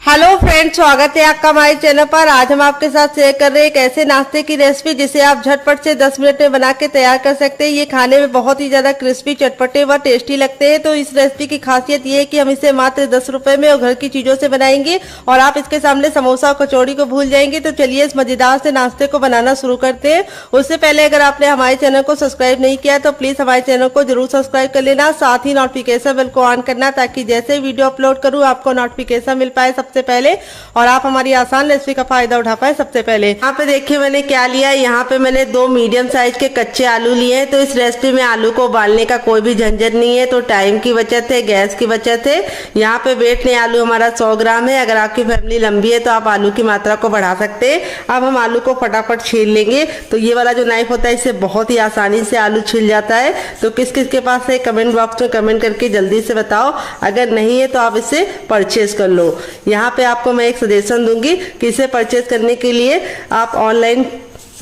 Hello friend, स्वागत है आपका हमारे चैनल पर। आज हम आपके साथ शेयर कर रहे हैं एक ऐसे नाश्ते की रेसिपी जिसे आप झटपट से 10 मिनट में बना के तैयार कर सकते हैं। ये खाने में बहुत ही ज्यादा क्रिस्पी, चटपटे व टेस्टी लगते हैं। तो इस रेसिपी की खासियत ये है कि हम इसे मात्र 10 रुपए में और घर की चीजों से बनाएंगे और आप इसके सामने समोसा और कचौड़ी को भूल जाएंगे। तो चलिए इस मजेदार से नाश्ते को बनाना शुरू करते हैं। उससे पहले अगर आपने हमारे चैनल को सब्सक्राइब नहीं किया तो प्लीज हमारे चैनल को जरूर सब्सक्राइब कर लेना, साथ ही नोटिफिकेशन बेल को ऑन करना ताकि जैसे ही वीडियो अपलोड करूँ आपको नोटिफिकेशन मिल पाए सबसे पहले और आप हमारी आसान रेसिपी का फायदा उठा पाए सबसे पहले। यहाँ पे देखिए मैंने क्या लिया है। यहाँ पे मैंने 2 मीडियम साइज के कच्चे आलू लिए हैं। तो इस रेसिपी में आलू को उबालने का कोई भी झंझट नहीं है, तो टाइम की बचत है, गैस की बचत है। यहाँ पे वेट में आलू हमारा 100 ग्राम है। अगर आपकी फैमिली लंबी है तो आप आलू की मात्रा को बढ़ा सकते हैं। अब हम आलू को फटाफट छील लेंगे। तो ये वाला जो नाइफ होता है इससे बहुत ही आसानी से आलू छिल जाता है। तो किस किस के पास है कमेंट बॉक्स में कमेंट करके जल्दी से बताओ। अगर नहीं है तो आप इसे परचेज कर लो। यहाँ पे आपको मैं एक सजेशन दूंगी कि इसे परचेज करने के लिए आप ऑनलाइन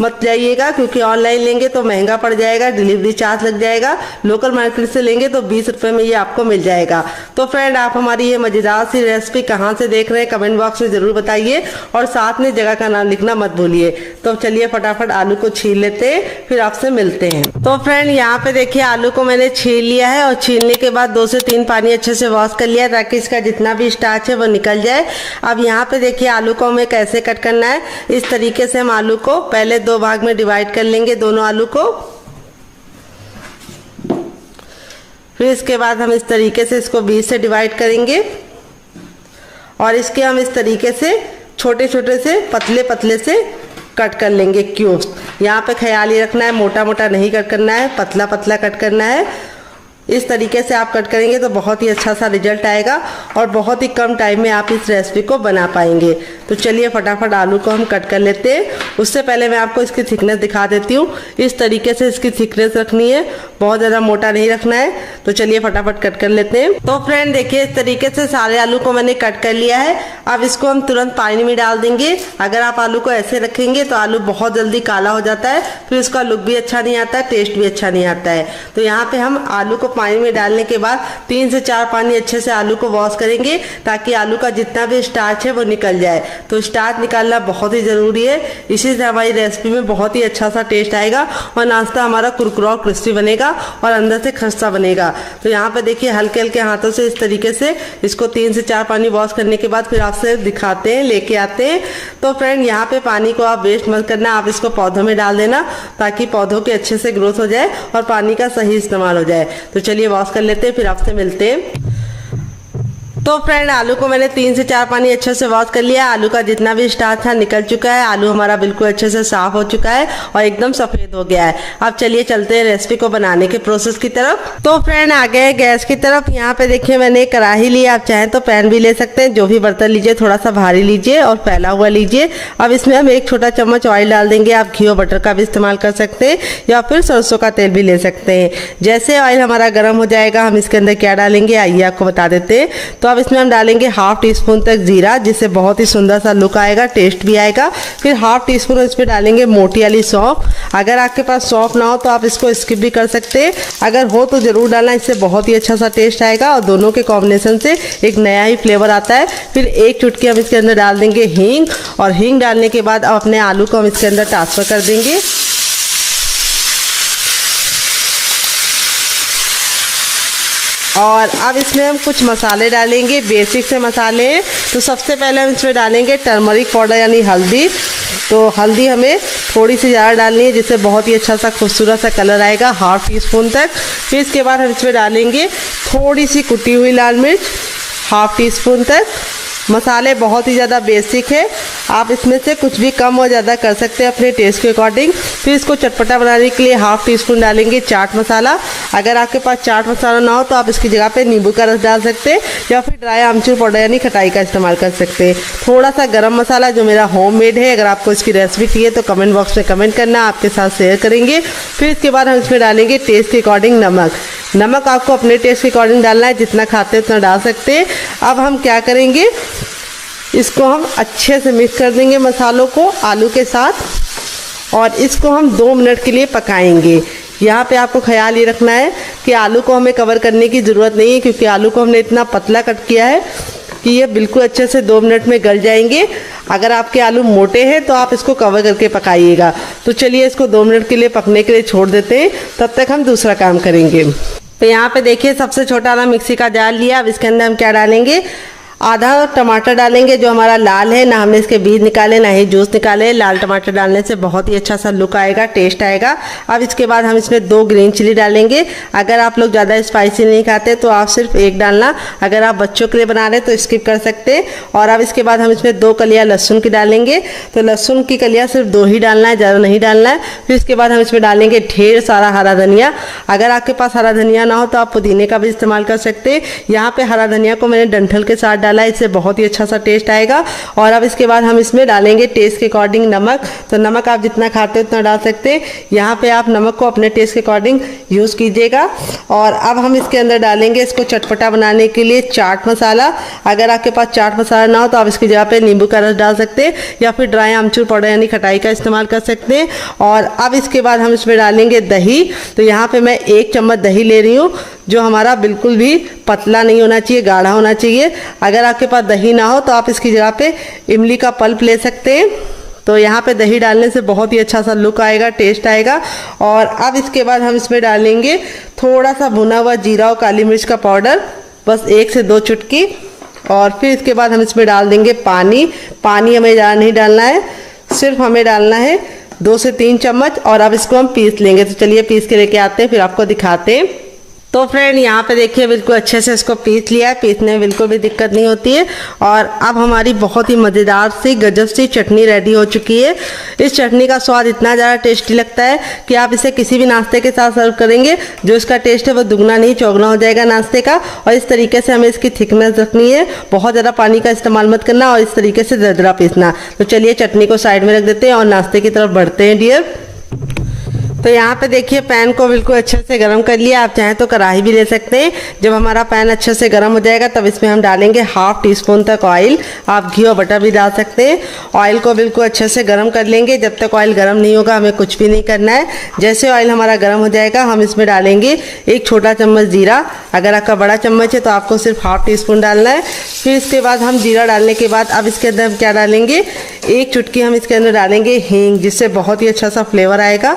मत जाइएगा, क्योंकि ऑनलाइन लेंगे तो महंगा पड़ जाएगा, डिलीवरी चार्ज लग जाएगा। लोकल मार्केट से लेंगे तो 20 रुपए में ये आपको मिल जाएगा। तो फ्रेंड, आप हमारी ये मजेदार सी रेसिपी कहाँ से देख रहे हैं कमेंट बॉक्स में जरूर बताइए और साथ में जगह का नाम लिखना मत भूलिए। तो चलिए फटाफट आलू को छील लेते हैं, फिर आपसे मिलते हैं। तो फ्रेंड, यहाँ पे देखिए आलू को मैंने छील लिया है और छीलने के बाद 2 से 3 पानी अच्छे से वॉश कर लिया ताकि इसका जितना भी स्टार्च है वो निकल जाए। अब यहाँ पे देखिए आलू को हमें कैसे कट करना है। इस तरीके से हम आलू को पहले 2 भाग में डिवाइड कर लेंगे, दोनों आलू को। फिर इसके बाद हम इस तरीके से इसको 20 से डिवाइड करेंगे और इसके हम इस तरीके से छोटे छोटे से पतले पतले से कट कर लेंगे क्यूब्स। यहाँ पे ख्याल ये रखना है मोटा मोटा नहीं कट करना है, पतला पतला कट करना है। इस तरीके से आप कट करेंगे तो बहुत ही अच्छा सा रिजल्ट आएगा और बहुत ही कम टाइम में आप इस रेसिपी को बना पाएंगे। तो चलिए फटाफट आलू को हम कट कर लेते हैं। उससे पहले मैं आपको इसकी थिकनेस दिखा देती हूँ। इस तरीके से इसकी थिकनेस रखनी है, बहुत ज़्यादा मोटा नहीं रखना है। तो चलिए फटाफट कट कर लेते हैं। तो फ्रेंड देखिए, इस तरीके से सारे आलू को मैंने कट कर लिया है। अब इसको हम तुरंत पानी में डाल देंगे। अगर आप आलू को ऐसे रखेंगे तो आलू बहुत जल्दी काला हो जाता है, फिर उसका लुक भी अच्छा नहीं आता है, टेस्ट भी अच्छा नहीं आता है। तो यहाँ पे हम आलू को पानी में डालने के बाद 3 से 4 पानी अच्छे से आलू को वॉश करेंगे ताकि आलू का जितना भी स्टार्च है वो निकल जाए। तो स्टार्च निकालना बहुत ही जरूरी है, इसी से हमारी रेसिपी में बहुत ही अच्छा सा टेस्ट आएगा और नाश्ता हमारा कुरकुरा और क्रिस्पी बनेगा और अंदर से खस्ता बनेगा। तो यहाँ पे देखिए हल्के हल्के हाथों से इस तरीके से इसको 3 से 4 पानी वॉश करने के बाद फिर आपसे दिखाते हैं, लेके आते हैं। तो फ्रेंड, यहाँ पे पानी को आप वेस्ट मत करना, आप इसको पौधों में डाल देना ताकि पौधों के अच्छे से ग्रोथ हो जाए और पानी का सही इस्तेमाल हो जाए। तो चलिए वॉश कर लेते हैं, फिर आपसे मिलते हैं। तो फ्रेंड, आलू को मैंने 3 से 4 पानी अच्छे से वॉश कर लिया। आलू का जितना भी स्टार्च था निकल चुका है। आलू हमारा बिल्कुल अच्छे से साफ हो चुका है और एकदम सफेद हो गया है। अब चलिए चलते हैं रेसिपी को बनाने के प्रोसेस की तरफ। तो फ्रेंड, आ गए गैस की तरफ। यहाँ पे देखिए मैंने कढ़ाई ली, आप चाहें तो पैन भी ले सकते हैं। जो भी बर्तन लीजिए थोड़ा सा भारी लीजिए और फैला हुआ लीजिए। अब इसमें हम 1 छोटा चम्मच ऑयल डाल देंगे। आप घी और बटर का भी इस्तेमाल कर सकते हैं या फिर सरसों का तेल भी ले सकते हैं। जैसे ऑयल हमारा गर्म हो जाएगा हम इसके अंदर क्या डालेंगे आइए आपको बता देते हैं। तो अब इसमें हम डालेंगे 1/2 टीस्पून तक जीरा, जिससे बहुत ही सुंदर सा लुक आएगा, टेस्ट भी आएगा। फिर 1/2 टीस्पून इसमें डालेंगे मोटी वाली सौंफ। अगर आपके पास सौंफ ना हो तो आप इसको स्किप भी कर सकते हैं, अगर हो तो जरूर डालना, इससे बहुत ही अच्छा सा टेस्ट आएगा और दोनों के कॉम्बिनेशन से एक नया ही फ्लेवर आता है। फिर 1 चुटकी हम इसके अंदर डाल देंगे हींग और हींग डालने के बाद अब अपने आलू को हम इसके अंदर ट्रांसफर कर देंगे। और अब इसमें हम कुछ मसाले डालेंगे, बेसिक से मसाले हैं। तो सबसे पहले हम इसमें डालेंगे टर्मरिक पाउडर यानी हल्दी। तो हल्दी हमें थोड़ी सी ज़्यादा डालनी है जिससे बहुत ही अच्छा सा खूबसूरत सा कलर आएगा, 1/2 टीस्पून तक। फिर इसके बाद हम इसमें डालेंगे थोड़ी सी कुटी हुई लाल मिर्च, 1/2 टीस्पून तक। मसाले बहुत ही ज़्यादा बेसिक है, आप इसमें से कुछ भी कम और ज़्यादा कर सकते हैं अपने टेस्ट के अकॉर्डिंग। फिर इसको चटपटा बनाने के लिए 1/2 टीस्पून डालेंगे चाट मसाला। अगर आपके पास चाट मसाला ना हो तो आप इसकी जगह पे नींबू का रस डाल सकते हैं या फिर ड्राई आमचूर पाउडर यानी खटाई का इस्तेमाल कर सकते हैं। थोड़ा सा गरम मसाला जो मेरा होममेड है, अगर आपको इसकी रेसिपी चाहिए तो कमेंट बॉक्स में कमेंट करना, आपके साथ शेयर करेंगे। फिर इसके बाद हम इसमें डालेंगे टेस्ट के अकॉर्डिंग नमक। नमक आपको अपने टेस्ट के अकॉर्डिंग डालना है, जितना खाते हैं उतना डाल सकते हैं। अब हम क्या करेंगे, इसको हम अच्छे से मिक्स कर देंगे मसालों को आलू के साथ और इसको हम 2 मिनट के लिए पकाएंगे। यहाँ पे आपको ख्याल ये रखना है कि आलू को हमें कवर करने की ज़रूरत नहीं है, क्योंकि आलू को हमने इतना पतला कट किया है कि ये बिल्कुल अच्छे से 2 मिनट में गल जाएंगे। अगर आपके आलू मोटे हैं तो आप इसको कवर करके पकाइएगा। तो चलिए इसको 2 मिनट के लिए पकने के लिए छोड़ देते हैं, तब तक हम दूसरा काम करेंगे। तो यहाँ पे देखिए सबसे छोटा वाला मिक्सी का जार लिया। अब इसके अंदर हम क्या डालेंगे, आधा टमाटर डालेंगे जो हमारा लाल है, ना हमने इसके बीज निकाले ना ही जूस निकाले। लाल टमाटर डालने से बहुत ही अच्छा सा लुक आएगा, टेस्ट आएगा। अब इसके बाद हम इसमें 2 ग्रीन चिली डालेंगे। अगर आप लोग ज़्यादा स्पाइसी नहीं खाते तो आप सिर्फ 1 डालना, अगर आप बच्चों के लिए बना रहे तो स्किप कर सकते हैं। और अब इसके बाद हम इसमें 2 कलियाँ लहसुन की डालेंगे। तो लहसुन की कलियाँ सिर्फ 2 ही डालना है, ज़्यादा नहीं डालना है। फिर इसके बाद हम इसमें डालेंगे ढेर सारा हरा धनिया। अगर आपके पास हरा धनिया ना हो तो आप पुदीने का भी इस्तेमाल कर सकते हैं। यहाँ पे हरा धनिया को मैंने डंठल के साथ डाला, इससे बहुत ही अच्छा सा टेस्ट आएगा। और अब इसके बाद हम इसमें डालेंगे टेस्ट के अकॉर्डिंग नमक। तो नमक आप जितना खाते हो उतना डाल सकते हैं। यहाँ पे आप नमक को अपने टेस्ट के अकॉर्डिंग यूज़ कीजिएगा। और अब हम इसके अंदर डालेंगे इसको चटपटा बनाने के लिए चाट मसाला। अगर आपके पास चाट मसाला ना हो तो आप इसकी जगह पे नींबू का रस डाल सकते हैं या फिर ड्राई आमचूर पाउडर यानी खटाई का इस्तेमाल कर सकते हैं। और अब इसके बाद हम इसमें डालेंगे दही। तो यहाँ पे मैं 1 चम्मच दही ले रही हूँ, जो हमारा बिल्कुल भी पतला नहीं होना चाहिए, गाढ़ा होना चाहिए। अगर आपके पास दही ना हो तो आप इसकी जगह पे इमली का पल्प ले सकते हैं। तो यहाँ पे दही डालने से बहुत ही अच्छा सा लुक आएगा, टेस्ट आएगा। और अब इसके बाद हम इसमें डालेंगे थोड़ा सा भुना हुआ जीरा और काली मिर्च का पाउडर, बस 1 से 2 चुटकी। और फिर इसके बाद हम इसमें डाल देंगे पानी। पानी हमें ज़्यादा नहीं डालना है, सिर्फ हमें डालना है 2 से 3 चम्मच। और अब इसको हम पीस लेंगे। तो चलिए पीस के लेके आते हैं, फिर आपको दिखाते हैं। तो फ्रेंड यहाँ पे देखिए बिल्कुल अच्छे से इसको पीस लिया है, पीसने में बिल्कुल भी दिक्कत नहीं होती है। और अब हमारी बहुत ही मज़ेदार सी गजब सी चटनी रेडी हो चुकी है। इस चटनी का स्वाद इतना ज़्यादा टेस्टी लगता है कि आप इसे किसी भी नाश्ते के साथ सर्व करेंगे, जो इसका टेस्ट है वो दुगना नहीं चौगुना हो जाएगा नाश्ते का। और इस तरीके से हमें इसकी थिकनेस रखनी है, बहुत ज़्यादा पानी का इस्तेमाल मत करना और इस तरीके से दरदरा पीसना। तो चलिए चटनी को साइड में रख देते हैं और नाश्ते की तरफ बढ़ते हैं डियर। तो यहाँ पे देखिए पैन को बिल्कुल अच्छे से गर्म कर लिया। आप चाहें तो कढ़ाई भी ले सकते हैं। जब हमारा पैन अच्छे से गर्म हो जाएगा तब इसमें हम डालेंगे 1/2 टीस्पून तक ऑयल। आप घी और बटर भी डाल सकते हैं। ऑयल को बिल्कुल अच्छे से गर्म कर लेंगे। जब तक ऑयल गर्म नहीं होगा हमें कुछ भी नहीं करना है। जैसे ऑयल हमारा गर्म हो जाएगा हम इसमें डालेंगे 1 छोटा चम्मच जीरा। अगर आपका बड़ा चम्मच है तो आपको सिर्फ 1/2 टीस्पून डालना है। फिर इसके बाद हम जीरा डालने के बाद अब इसके अंदर हम क्या डालेंगे, 1 चुटकी हम इसके अंदर डालेंगे हींग, जिससे बहुत ही अच्छा सा फ्लेवर आएगा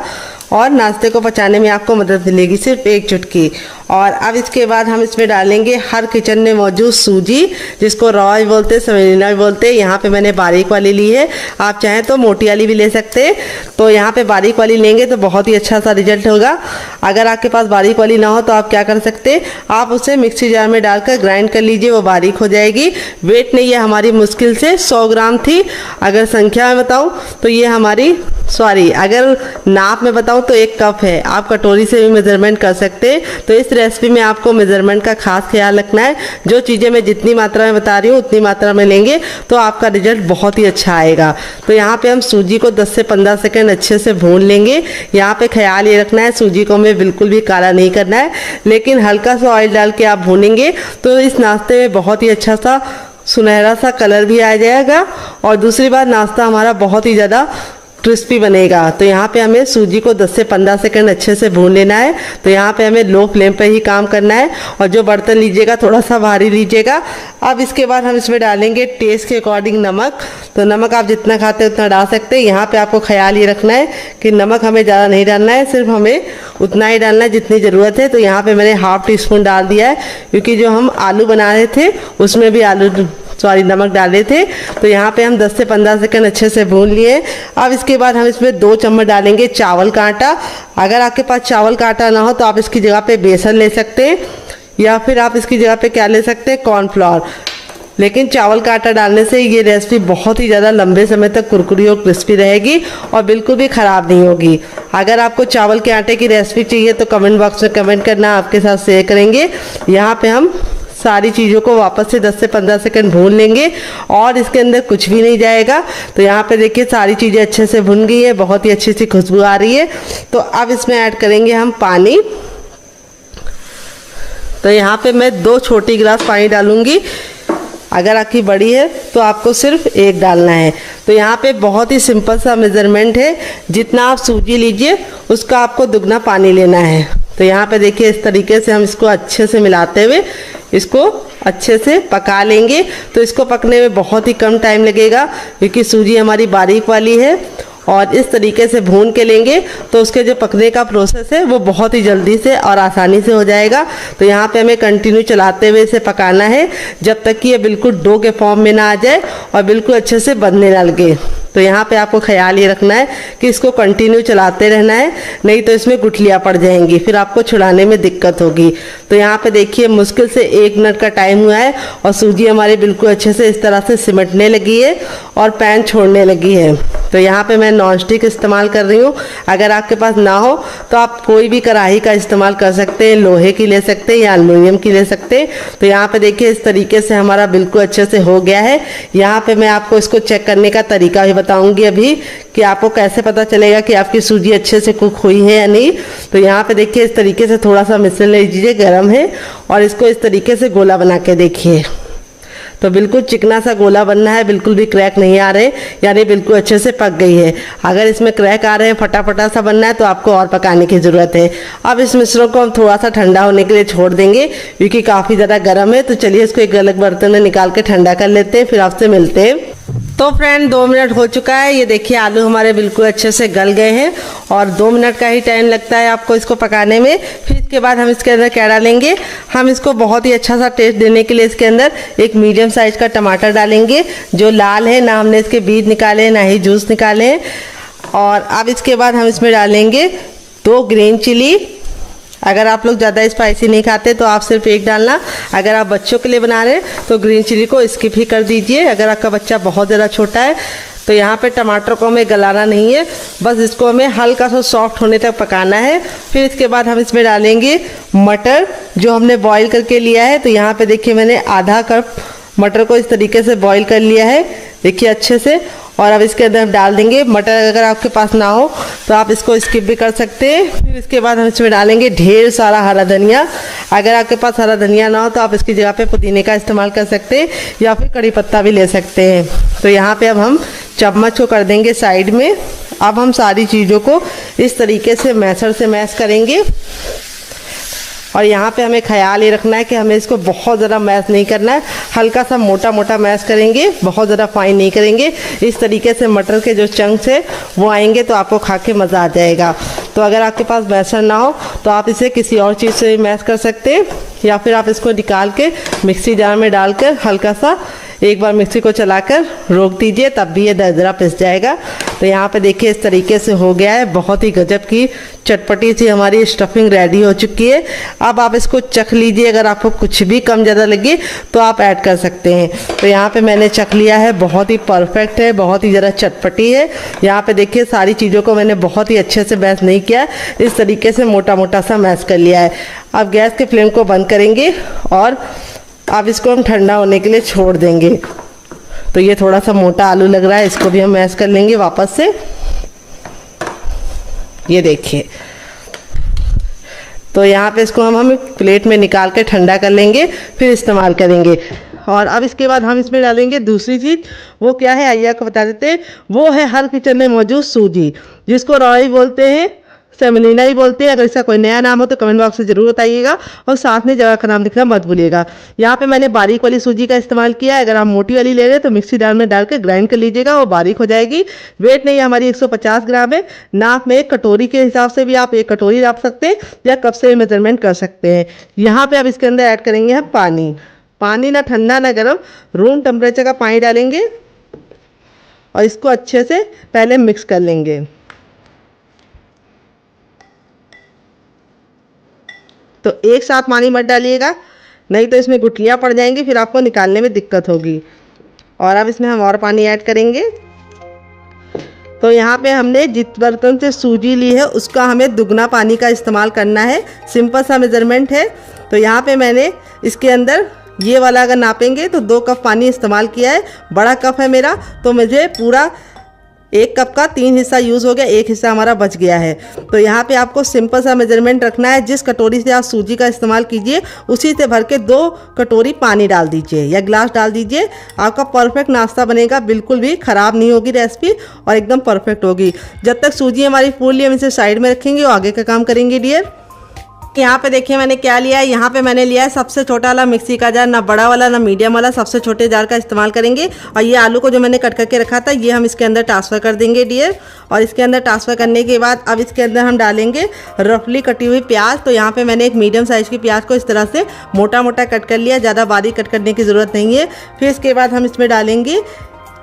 और नाश्ते को पचाने में आपको मदद मिलेगी, सिर्फ 1 चुटकी। और अब इसके बाद हम इसमें डालेंगे हर किचन में मौजूद सूजी, जिसको रॉ भी बोलते हैं, सेमेलिना भी बोलते हैं। यहाँ पे मैंने बारीक वाली ली है, आप चाहें तो मोटी वाली भी ले सकते हैं। तो यहाँ पे बारीक वाली लेंगे तो बहुत ही अच्छा सा रिजल्ट होगा। अगर आपके पास बारीक वाली ना हो तो आप क्या कर सकते हैं, आप उसे मिक्सी जार में डालकर ग्राइंड कर लीजिए, वो बारीक हो जाएगी। वेट नहीं, ये हमारी मुश्किल से 100 ग्राम थी। अगर संख्या में बताऊँ तो ये हमारी अगर नाप में बताऊँ तो 1 कप है। आप कटोरी से भी मेजरमेंट कर सकते हैं। तो इस रेसिपी में आपको मेजरमेंट का खास ख्याल रखना है। जो चीज़ें मैं जितनी मात्रा में बता रही हूँ उतनी मात्रा में लेंगे तो आपका रिजल्ट बहुत ही अच्छा आएगा। तो यहाँ पे हम सूजी को 10 से 15 सेकंड अच्छे से भून लेंगे। यहाँ पे ख्याल ये रखना है सूजी को हमें बिल्कुल भी काला नहीं करना है, लेकिन हल्का सा ऑयल डाल के आप भूनेंगे तो इस नाश्ते में बहुत ही अच्छा सा सुनहरा सा कलर भी आ जाएगा। और दूसरी बात, नाश्ता हमारा बहुत ही ज़्यादा क्रिस्पी बनेगा। तो यहाँ पे हमें सूजी को 10 से 15 सेकंड अच्छे से भून लेना है। तो यहाँ पे हमें लो फ्लेम पे ही काम करना है और जो बर्तन लीजिएगा थोड़ा सा भारी लीजिएगा। अब इसके बाद हम इसमें डालेंगे टेस्ट के अकॉर्डिंग नमक। तो नमक आप जितना खाते हैं उतना डाल सकते हैं। यहाँ पे आपको ख्याल ये रखना है कि नमक हमें ज़्यादा नहीं डालना है, सिर्फ हमें उतना ही डालना है जितनी ज़रूरत है। तो यहाँ पर मैंने 1/2 टीस्पून डाल दिया है, क्योंकि जो हम आलू बना रहे थे उसमें भी नमक डाले थे। तो यहाँ पे हम 10 से 15 सेकंड अच्छे से भून लिए। अब इसके बाद हम इसमें 2 चम्मच डालेंगे चावल का आटा। अगर आपके पास चावल का आटा ना हो तो आप इसकी जगह पे बेसन ले सकते हैं, या फिर आप इसकी जगह पे क्या ले सकते हैं, कॉर्नफ्लोर। लेकिन चावल का आटा डालने से ये रेसिपी बहुत ही ज़्यादा लंबे समय तक कुरकुरी और क्रिस्पी रहेगी और बिल्कुल भी ख़राब नहीं होगी। अगर आपको चावल के आटे की रेसिपी चाहिए तो कमेंट बॉक्स में कमेंट करना, आपके साथ शेयर करेंगे। यहाँ पे हम सारी चीज़ों को वापस से 10 से 15 सेकंड भून लेंगे और इसके अंदर कुछ भी नहीं जाएगा। तो यहाँ पे देखिए सारी चीज़ें अच्छे से भुन गई है, बहुत ही अच्छी सी खुशबू आ रही है। तो अब इसमें ऐड करेंगे हम पानी। तो यहाँ पे मैं 2 छोटी गिलास पानी डालूंगी। अगर आपकी बड़ी है तो आपको सिर्फ 1 डालना है। तो यहाँ पे बहुत ही सिंपल सा मेज़रमेंट है, जितना आप सूजी लीजिए उसका आपको दुगना पानी लेना है। तो यहाँ पे देखिए इस तरीके से हम इसको अच्छे से मिलाते हुए इसको अच्छे से पका लेंगे। तो इसको पकने में बहुत ही कम टाइम लगेगा क्योंकि सूजी हमारी बारीक वाली है और इस तरीके से भून के लेंगे तो उसके जो पकने का प्रोसेस है वो बहुत ही जल्दी से और आसानी से हो जाएगा। तो यहाँ पे हमें कंटिन्यू चलाते हुए इसे पकाना है जब तक कि ये बिल्कुल डो के फॉर्म में ना आ जाए और बिल्कुल अच्छे से बनने ना लगे। तो यहाँ पे आपको ख्याल ये रखना है कि इसको कंटिन्यू चलाते रहना है, नहीं तो इसमें गुठलियाँ पड़ जाएंगी, फिर आपको छुड़ाने में दिक्कत होगी। तो यहाँ पे देखिए मुश्किल से 1 मिनट का टाइम हुआ है और सूजी हमारी बिल्कुल अच्छे से इस तरह से सिमटने लगी है और पैन छोड़ने लगी है। तो यहाँ पे मैं नॉन स्टिक इस्तेमाल कर रही हूँ। अगर आपके पास ना हो तो आप कोई भी कढ़ाई का इस्तेमाल कर सकते हैं, लोहे की ले सकते हैं या एल्युमिनियम की ले सकते हैं। तो यहाँ पे देखिए इस तरीके से हमारा बिल्कुल अच्छे से हो गया है। यहाँ पे मैं आपको इसको चेक करने का तरीका भी बताऊंगी अभी कि आपको कैसे पता चलेगा कि आपकी सूजी अच्छे से कुक हुई है या नहीं। तो यहाँ पे देखिए इस तरीके से थोड़ा सा मिश्रण ले लीजिए, गर्म है, और इसको इस तरीके से गोला बना के देखिए। तो बिल्कुल चिकना सा गोला बनना है, बिल्कुल भी क्रैक नहीं आ रहे, यानी बिल्कुल अच्छे से पक गई है। अगर इसमें क्रैक आ रहे हैं, फटाफटा सा बनना है, तो आपको और पकाने की ज़रूरत है। अब इस मिश्रण को हम थोड़ा सा ठंडा होने के लिए छोड़ देंगे क्योंकि काफ़ी ज़्यादा गर्म है। तो चलिए इसको एक अलग बर्तन में निकाल के ठंडा कर लेते हैं, फिर आपसे मिलते हैं। तो फ्रेंड 2 मिनट हो चुका है। ये देखिए आलू हमारे बिल्कुल अच्छे से गल गए हैं और 2 मिनट का ही टाइम लगता है आपको इसको पकाने में। फिर इसके बाद हम इसके अंदर क्या डालेंगे, हम इसको बहुत ही अच्छा सा टेस्ट देने के लिए इसके अंदर एक मीडियम साइज का टमाटर डालेंगे जो लाल है, ना हमने इसके बीज निकाले हैं ना ही जूस निकाले हैं। और अब इसके बाद हम इसमें डालेंगे 2 ग्रीन चिली। अगर आप लोग ज़्यादा स्पाइसी नहीं खाते तो आप सिर्फ 1 डालना। अगर आप बच्चों के लिए बना रहे हैं तो ग्रीन चिली को स्किप ही कर दीजिए। अगर आपका बच्चा बहुत ज़्यादा छोटा है तो यहाँ पे टमाटर को हमें गलाना नहीं है, बस इसको हमें हल्का सा सॉफ्ट होने तक पकाना है। फिर इसके बाद हम इसमें डालेंगे मटर जो हमने बॉईल करके लिया है। तो यहाँ पे देखिए मैंने आधा कप मटर को इस तरीके से बॉईल कर लिया है, देखिए अच्छे से। और अब इसके अंदर हम डाल देंगे मटर। अगर आपके पास ना हो तो आप इसको स्किप भी कर सकते हैं। फिर इसके बाद हम इसमें डालेंगे ढेर सारा हरा धनिया। अगर आपके पास हरा धनिया ना हो तो आप इसकी जगह पे पुदीने का इस्तेमाल कर सकते हैं या फिर कड़ी पत्ता भी ले सकते हैं। तो यहाँ पे अब हम चम्मच को कर देंगे साइड में। अब हम सारी चीज़ों को इस तरीके से मैशर से मैश करेंगे। और यहाँ पे हमें ख्याल ये रखना है कि हमें इसको बहुत ज़्यादा मैश नहीं करना है, हल्का सा मोटा मोटा मैश करेंगे, बहुत ज़्यादा फाइन नहीं करेंगे। इस तरीके से मटर के जो चंक्स है वो आएंगे तो आपको खा के मज़ा आ जाएगा। तो अगर आपके पास मैशर ना हो तो आप इसे किसी और चीज़ से मैश कर सकते हैं या फिर आप इसको निकाल के मिक्सी जार में डालकर हल्का सा एक बार मिक्सी को चलाकर रोक दीजिए, तब भी ये दरदरा पिस जाएगा। तो यहाँ पे देखिए इस तरीके से हो गया है। बहुत ही गजब की चटपटी सी हमारी स्टफिंग रेडी हो चुकी है। अब आप इसको चख लीजिए, अगर आपको कुछ भी कम ज़्यादा लगे तो आप ऐड कर सकते हैं। तो यहाँ पे मैंने चख लिया है, बहुत ही परफेक्ट है, बहुत ही ज़्यादा चटपटी है। यहाँ पे देखिए सारी चीज़ों को मैंने बहुत ही अच्छे से मैश नहीं किया, इस तरीके से मोटा मोटा सा मैश कर लिया है। अब गैस के फ्लेम को बंद करेंगे और अब इसको हम ठंडा होने के लिए छोड़ देंगे। तो ये थोड़ा सा मोटा आलू लग रहा है, इसको भी हम मैश कर लेंगे वापस से। ये देखिए, तो यहाँ पे इसको हम प्लेट में निकाल के ठंडा कर लेंगे, फिर इस्तेमाल करेंगे। और अब इसके बाद हम इसमें डालेंगे दूसरी चीज़। वो क्या है आइए आपको बता देते हैं। वो है हर किचन में मौजूद सूजी, जिसको रॉय बोलते हैं, सेमोलिना ही बोलते हैं। अगर इसका कोई नया नाम हो तो कमेंट बॉक्स में ज़रूर बताइएगा और साथ में जगह का नाम लिखना मत भूलिएगा। यहाँ पे मैंने बारीक वाली सूजी का इस्तेमाल किया है। अगर आप मोटी वाली ले रहे हैं तो मिक्सी जार में डाल के ग्राइंड कर लीजिएगा, वो बारीक हो जाएगी। वेट नहीं हमारी 150 ग्राम है। नाप में एक कटोरी के हिसाब से भी आप 1 कटोरी नाप सकते हैं या कप से मेजरमेंट कर सकते हैं। यहाँ पर अब इसके अंदर ऐड करेंगे हम पानी। पानी ना ठंडा ना गर्म, रूम टेम्परेचर का पानी डालेंगे और इसको अच्छे से पहले मिक्स कर लेंगे। तो एक साथ पानी मत डालिएगा, नहीं तो इसमें गुठलियाँ पड़ जाएंगी, फिर आपको निकालने में दिक्कत होगी। और अब इसमें हम और पानी ऐड करेंगे। तो यहाँ पे हमने जिस बर्तन से सूजी ली है उसका हमें दुगना पानी का इस्तेमाल करना है। सिंपल सा मेजरमेंट है। तो यहाँ पे मैंने इसके अंदर ये वाला अगर नापेंगे तो 2 कप पानी इस्तेमाल किया है। बड़ा कप है मेरा, तो मुझे पूरा 1 कप का 3 हिस्सा यूज़ हो गया, 1 हिस्सा हमारा बच गया है। तो यहाँ पे आपको सिंपल सा मेजरमेंट रखना है। जिस कटोरी से आप सूजी का इस्तेमाल कीजिए उसी से भर के 2 कटोरी पानी डाल दीजिए या गिलास डाल दीजिए। आपका परफेक्ट नाश्ता बनेगा, बिल्कुल भी ख़राब नहीं होगी रेसिपी और एकदम परफेक्ट होगी। जब तक सूजी हमारी फूल ली हम इसे साइड में रखेंगे और आगे का काम करेंगे डियर। यहाँ पे देखिए मैंने क्या लिया है। यहाँ पे मैंने लिया है सबसे छोटा वाला मिक्सी का जार, ना बड़ा वाला ना मीडियम वाला, सबसे छोटे जार का इस्तेमाल करेंगे। और ये आलू को जो मैंने कट करके रखा था ये हम इसके अंदर ट्रांसफ़र कर देंगे डियर। और इसके अंदर ट्रांसफ़र करने के बाद अब इसके अंदर हम डालेंगे रफली कटी हुई प्याज। तो यहाँ पर मैंने एक मीडियम साइज़ की प्याज को इस तरह से मोटा मोटा कट कर लिया, ज़्यादा बारीक कट करने की ज़रूरत नहीं है। फिर इसके बाद हम इसमें डालेंगे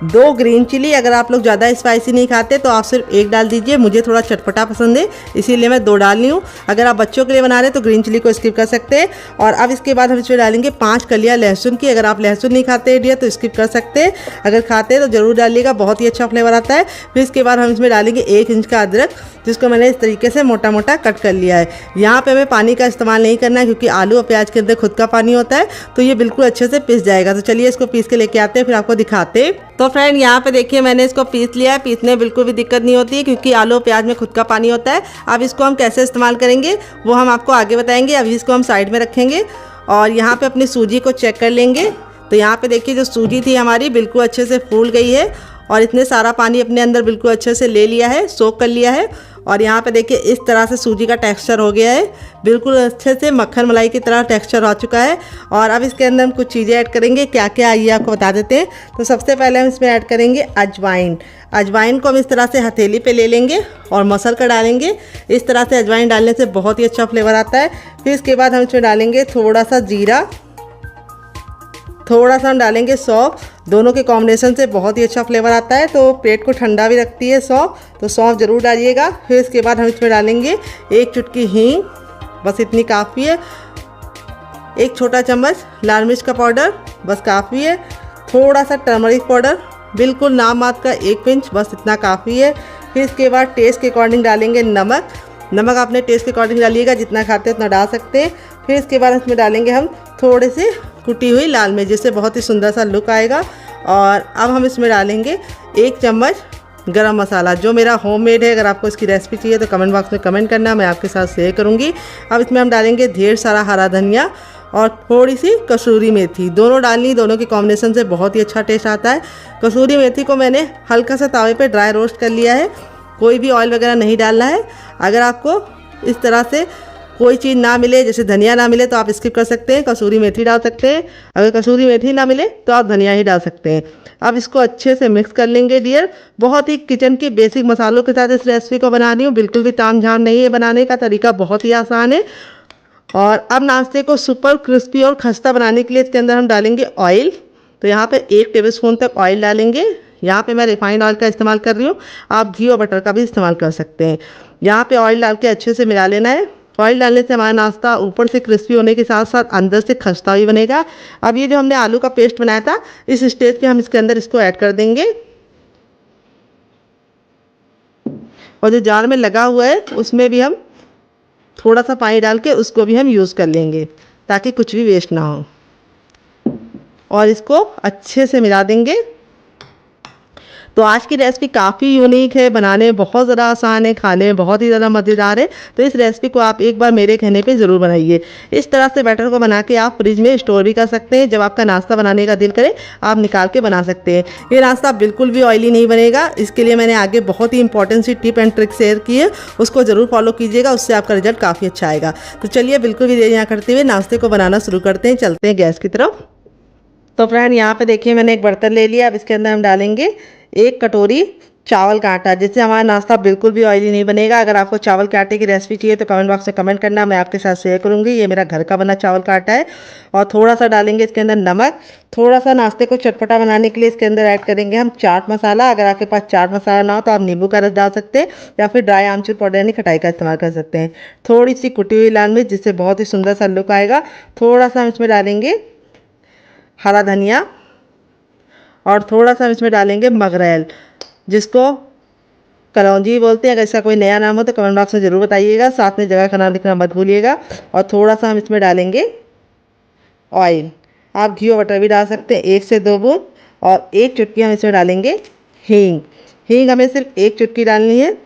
2 ग्रीन चिली। अगर आप लोग ज़्यादा स्पाइसी नहीं खाते तो आप सिर्फ 1 डाल दीजिए, मुझे थोड़ा चटपटा पसंद है इसीलिए मैं 2 डाल रही हूँ। अगर आप बच्चों के लिए बना रहे हैं तो ग्रीन चिली को स्किप कर सकते हैं। और अब इसके बाद हम इसमें डालेंगे 5 कलियाँ लहसुन की। अगर आप लहसुन नहीं खाते हैं डियर तो स्किप कर सकते हैं, अगर खाते हैं तो ज़रूर डालिएगा, बहुत ही अच्छा फ्लेवर आता है। फिर इसके बाद हम इसमें डालेंगे 1 इंच का अदरक, जिसको मैंने इस तरीके से मोटा मोटा कट कर लिया है। यहाँ पे हमें पानी का इस्तेमाल नहीं करना है क्योंकि आलू और प्याज के अंदर खुद का पानी होता है, तो ये बिल्कुल अच्छे से पिस जाएगा। तो चलिए इसको पीस के लेके आते हैं, फिर आपको दिखाते हैं। तो फ्रेंड यहाँ पे देखिए मैंने इसको पीस लिया है। पीसने में बिल्कुल भी दिक्कत नहीं होती है क्योंकि आलू और प्याज में खुद का पानी होता है। अब इसको हम कैसे इस्तेमाल करेंगे वो हम आपको आगे बताएंगे। अभी इसको हम साइड में रखेंगे और यहाँ पे अपनी सूजी को चेक कर लेंगे। तो यहाँ पे देखिए जो सूजी थी हमारी बिल्कुल अच्छे से फूल गई है और इसने सारा पानी अपने अंदर बिल्कुल अच्छे से ले लिया है, सोख कर लिया है। और यहाँ पे देखिए इस तरह से सूजी का टेक्सचर हो गया है, बिल्कुल अच्छे से मक्खन मलाई की तरह टेक्सचर हो चुका है। और अब इसके अंदर हम कुछ चीज़ें ऐड करेंगे, क्या क्या आइए आपको बता देते हैं। तो सबसे पहले हम इसमें ऐड करेंगे अजवाइन। अजवाइन को हम इस तरह से हथेली पे ले लेंगे और मसल कर डालेंगे। इस तरह से अजवाइन डालने से बहुत ही अच्छा फ्लेवर आता है। फिर इसके बाद हम इसमें डालेंगे थोड़ा सा जीरा, थोड़ा सा हम डालेंगे सौंफ। दोनों के कॉम्बिनेशन से बहुत ही अच्छा फ्लेवर आता है, तो पेट को ठंडा भी रखती है सौंफ, तो सौंफ ज़रूर डालिएगा। फिर इसके बाद हम इसमें डालेंगे 1 चुटकी हींग, बस इतनी काफ़ी है। 1 छोटा चम्मच लाल मिर्च का पाउडर, बस काफ़ी है। थोड़ा सा टर्मरिक पाउडर, बिल्कुल नाम मात्र का 1 पिंच, बस इतना काफ़ी है। फिर इसके बाद टेस्ट के अकॉर्डिंग डालेंगे नमक। नमक अपने टेस्ट के अकॉर्डिंग डालिएगा, जितना खाते हैं उतना डाल सकते हैं। फिर इसके बाद इसमें डालेंगे हम थोड़े से कुटी हुई लाल मिर्च, जिससे बहुत ही सुंदर सा लुक आएगा। और अब हम इसमें डालेंगे 1 चम्मच गरम मसाला, जो मेरा होममेड है। अगर आपको इसकी रेसिपी चाहिए तो कमेंट बॉक्स में कमेंट करना, मैं आपके साथ शेयर करूँगी। अब इसमें हम डालेंगे ढेर सारा हरा धनिया और थोड़ी सी कसूरी मेथी। दोनों डालनी, दोनों के कॉम्बिनेशन से बहुत ही अच्छा टेस्ट आता है। कसूरी मेथी को मैंने हल्का सा तावे पे ड्राई रोस्ट कर लिया है, कोई भी ऑयल वगैरह नहीं डालना है। अगर आपको इस तरह से कोई चीज़ ना मिले, जैसे धनिया ना मिले, तो आप स्किप कर सकते हैं, कसूरी मेथी डाल सकते हैं। अगर कसूरी मेथी ना मिले तो आप धनिया ही डाल सकते हैं। अब इसको अच्छे से मिक्स कर लेंगे डियर। बहुत ही किचन के बेसिक मसालों के साथ इस रेसिपी को बना रही हूँ, बिल्कुल भी तामझाम नहीं है। बनाने का तरीका बहुत ही आसान है। और अब नाश्ते को सुपर क्रिस्पी और खस्ता बनाने के लिए इसके अंदर हम डालेंगे ऑयल। तो यहाँ पे 1 टेबलस्पून तक ऑयल डालेंगे। यहाँ पे मैं रिफाइंड ऑयल का इस्तेमाल कर रही हूँ, आप घी और बटर का भी इस्तेमाल कर सकते हैं। यहाँ पे ऑयल डाल के अच्छे से मिला लेना है। ऑयल डालने से हमारा नाश्ता ऊपर से क्रिस्पी होने के साथ साथ अंदर से खस्ता भी बनेगा। अब ये जो हमने आलू का पेस्ट बनाया था, इस स्टेज पे हम इसके अंदर इसको ऐड कर देंगे। और जो जार में लगा हुआ है उसमें भी हम थोड़ा सा पानी डाल के उसको भी हम यूज़ कर लेंगे, ताकि कुछ भी वेस्ट ना हो। और इसको अच्छे से मिला देंगे। तो आज की रेसिपी काफ़ी यूनिक है, बनाने में बहुत ज़्यादा आसान है, खाने में बहुत ही ज़्यादा मज़ेदार है। तो इस रेसिपी को आप एक बार मेरे कहने पे ज़रूर बनाइए। इस तरह से बैटर को बना के आप फ्रिज में स्टोर भी कर सकते हैं। जब आपका नाश्ता बनाने का दिल करे आप निकाल के बना सकते हैं। ये नाश्ता बिल्कुल भी ऑयली नहीं बनेगा। इसके लिए मैंने आगे बहुत ही इंपॉर्टेंट सी टिप एंड ट्रिक शेयर की है, उसको ज़रूर फॉलो कीजिएगा, उससे आपका रिजल्ट काफ़ी अच्छा आएगा। तो चलिए बिल्कुल भी देरी ना करते हुए नाश्ते को बनाना शुरू करते हैं, चलते हैं गैस की तरफ। तो फ्रेंड यहाँ पे देखिए मैंने एक बर्तन ले लिया। अब इसके अंदर हम डालेंगे 1 कटोरी चावल का आटा, जिससे हमारा नाश्ता बिल्कुल भी ऑयली नहीं बनेगा। अगर आपको चावल के आटे की रेसिपी चाहिए तो कमेंट बॉक्स में कमेंट करना, मैं आपके साथ शेयर करूंगी। ये मेरा घर का बना चावल का आटा है। और थोड़ा सा डालेंगे इसके अंदर नमक। थोड़ा सा नाश्ते को चटपटा बनाने के लिए इसके अंदर ऐड करेंगे हम चाट मसाला। अगर आपके पास चाट मसाला ना हो तो आप नींबू का रस डाल सकते हैं, या फिर ड्राई आमचूर पाउडर यानी खटाई का इस्तेमाल कर सकते हैं। थोड़ी सी कुटी हुई लाल मिर्च, जिससे बहुत ही सुंदर सा लुक आएगा। थोड़ा सा हम इसमें डालेंगे हरा धनिया और थोड़ा सा हम इसमें डालेंगे मगरेल, जिसको कलौंजी बोलते हैं। अगर इसका कोई नया नाम हो तो कमेंट बॉक्स में ज़रूर बताइएगा, साथ में जगह का नाम लिखना मत भूलिएगा। और थोड़ा सा हम इसमें डालेंगे ऑयल, आप घी और बटर भी डाल सकते हैं, 1 से 2 बूंद। और 1 चुटकी हम इसमें डालेंगे हींग। हींग हमें सिर्फ 1 चुटकी डालनी है,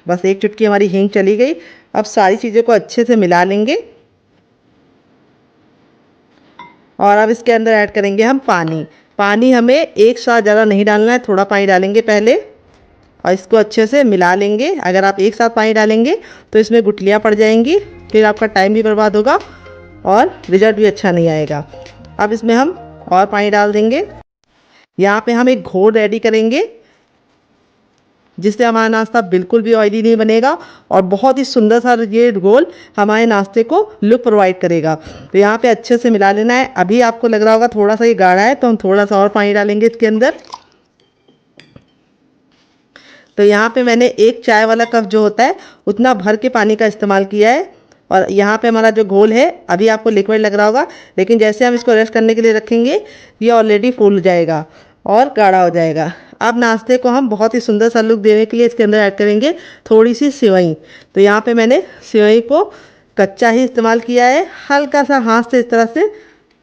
बस 1 चुटकी हमारी हींग चली गई। अब सारी चीज़ों को अच्छे से मिला लेंगे। और अब इसके अंदर ऐड करेंगे हम पानी। पानी हमें एक साथ ज़्यादा नहीं डालना है, थोड़ा पानी डालेंगे पहले और इसको अच्छे से मिला लेंगे। अगर आप एक साथ पानी डालेंगे तो इसमें गुठलियाँ पड़ जाएंगी फिर आपका टाइम भी बर्बाद होगा और रिजल्ट भी अच्छा नहीं आएगा। अब इसमें हम और पानी डाल देंगे। यहाँ पे हम एक घोल रेडी करेंगे जिससे हमारा नाश्ता बिल्कुल भी ऑयली नहीं बनेगा और बहुत ही सुंदर सा ये घोल हमारे नाश्ते को लुक प्रोवाइड करेगा। तो यहाँ पे अच्छे से मिला लेना है। अभी आपको लग रहा होगा थोड़ा सा ये गाढ़ा है, तो हम थोड़ा सा और पानी डालेंगे इसके अंदर। तो यहाँ पे मैंने 1 चाय वाला कप जो होता है उतना भर के पानी का इस्तेमाल किया है। और यहाँ पे हमारा जो घोल है अभी आपको लिक्विड लग रहा होगा, लेकिन जैसे हम इसको रेस्ट करने के लिए रखेंगे ये ऑलरेडी फूल जाएगा और गाढ़ा हो जाएगा। अब नाश्ते को हम बहुत ही सुंदर सा लुक देने के लिए इसके अंदर ऐड करेंगे थोड़ी सी सेवई। तो यहाँ पे मैंने सेवई को कच्चा ही इस्तेमाल किया है, हल्का सा हाथ से इस तरह से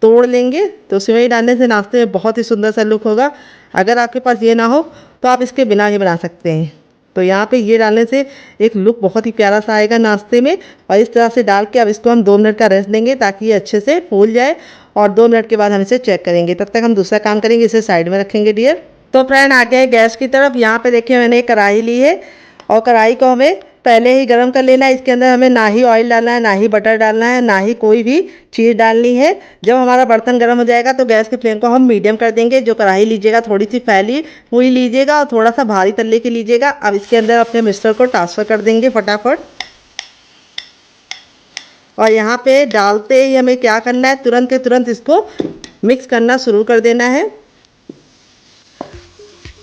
तोड़ लेंगे। तो सेवई डालने से नाश्ते में बहुत ही सुंदर सा लुक होगा। अगर आपके पास ये ना हो तो आप इसके बिना ही बना सकते हैं। तो यहाँ पे ये डालने से एक लुक बहुत ही प्यारा सा आएगा नाश्ते में। और इस तरह से डाल के अब इसको हम 2 मिनट का रेस्ट देंगे ताकि ये अच्छे से फूल जाए और 2 मिनट के बाद हम इसे चेक करेंगे। तब तक हम दूसरा काम करेंगे, इसे साइड में रखेंगे डियर। तो फ्रेंड आ गए गैस की तरफ। यहाँ पे देखिए मैंने एक कढ़ाई ली है और कढ़ाई को हमें पहले ही गर्म कर लेना है। इसके अंदर हमें ना ही ऑयल डालना है, ना ही बटर डालना है, ना ही कोई भी चीज़ डालनी है। जब हमारा बर्तन गर्म हो जाएगा तो गैस की फ्लेम को हम मीडियम कर देंगे। जो कढ़ाई लीजिएगा थोड़ी सी फैली हुई लीजिएगा और थोड़ा सा भारी तल्ले की लीजिएगा। अब इसके अंदर अपने मिक्सचर को ट्रांसफ़र कर देंगे फटाफट। और यहाँ पे डालते ही हमें क्या करना है, तुरंत के तुरंत इसको मिक्स करना शुरू कर देना है।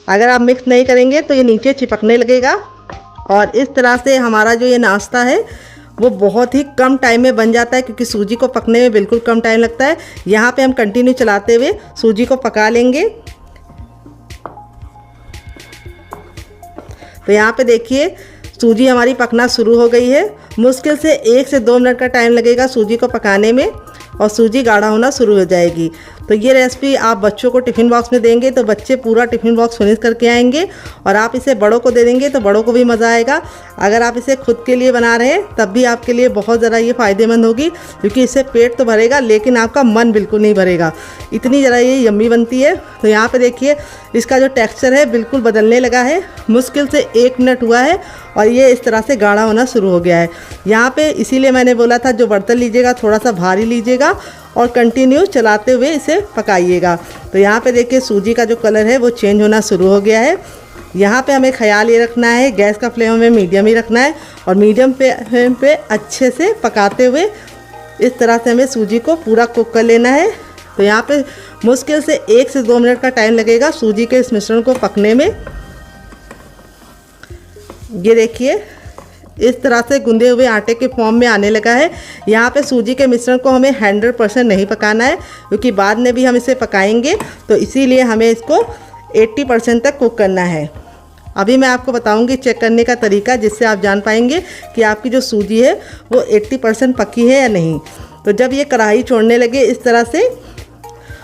अगर आप मिक्स नहीं करेंगे तो ये नीचे चिपकने लगेगा। और इस तरह से हमारा जो ये नाश्ता है वो बहुत ही कम टाइम में बन जाता है, क्योंकि सूजी को पकने में बिल्कुल कम टाइम लगता है। यहाँ पे हम कंटिन्यू चलाते हुए सूजी को पका लेंगे। तो यहाँ पे देखिए सूजी हमारी पकना शुरू हो गई है। मुश्किल से 1 से 2 मिनट का टाइम लगेगा सूजी को पकाने में और सूजी गाढ़ा होना शुरू हो जाएगी। तो ये रेसिपी आप बच्चों को टिफ़िन बॉक्स में देंगे तो बच्चे पूरा टिफ़िन बॉक्स फिनिश करके आएंगे। और आप इसे बड़ों को दे देंगे तो बड़ों को भी मज़ा आएगा। अगर आप इसे खुद के लिए बना रहे हैं तब भी आपके लिए बहुत ज़्यादा ये फ़ायदेमंद होगी, क्योंकि इससे पेट तो भरेगा लेकिन आपका मन बिल्कुल नहीं भरेगा, इतनी ज़रा ये यम्मी बनती है। तो यहाँ पर देखिए इसका जो टेक्स्चर है बिल्कुल बदलने लगा है। मुश्किल से 1 मिनट हुआ है और ये इस तरह से गाढ़ा होना शुरू हो गया है। यहाँ पे इसीलिए मैंने बोला था जो बर्तन लीजिएगा थोड़ा सा भारी लीजिएगा और कंटिन्यू चलाते हुए इसे पकाइएगा। तो यहाँ पे देखिए सूजी का जो कलर है वो चेंज होना शुरू हो गया है। यहाँ पे हमें ख्याल ये रखना है गैस का फ्लेम हमें मीडियम ही रखना है और मीडियम फ्लेम पे अच्छे से पकाते हुए इस तरह से हमें सूजी को पूरा कुक कर लेना है। तो यहाँ पे मुश्किल से 1 से 2 मिनट का टाइम लगेगा सूजी के इस मिश्रण को पकने में। ये देखिए इस तरह से गूंदे हुए आटे के फॉर्म में आने लगा है। यहाँ पे सूजी के मिश्रण को हमें 100% नहीं पकाना है, क्योंकि बाद में भी हम इसे पकाएंगे, तो इसीलिए हमें इसको 80% तक कुक करना है। अभी मैं आपको बताऊंगी चेक करने का तरीका, जिससे आप जान पाएंगे कि आपकी जो सूजी है वो 80% पकी है या नहीं। तो जब ये कढ़ाई छोड़ने लगे इस तरह से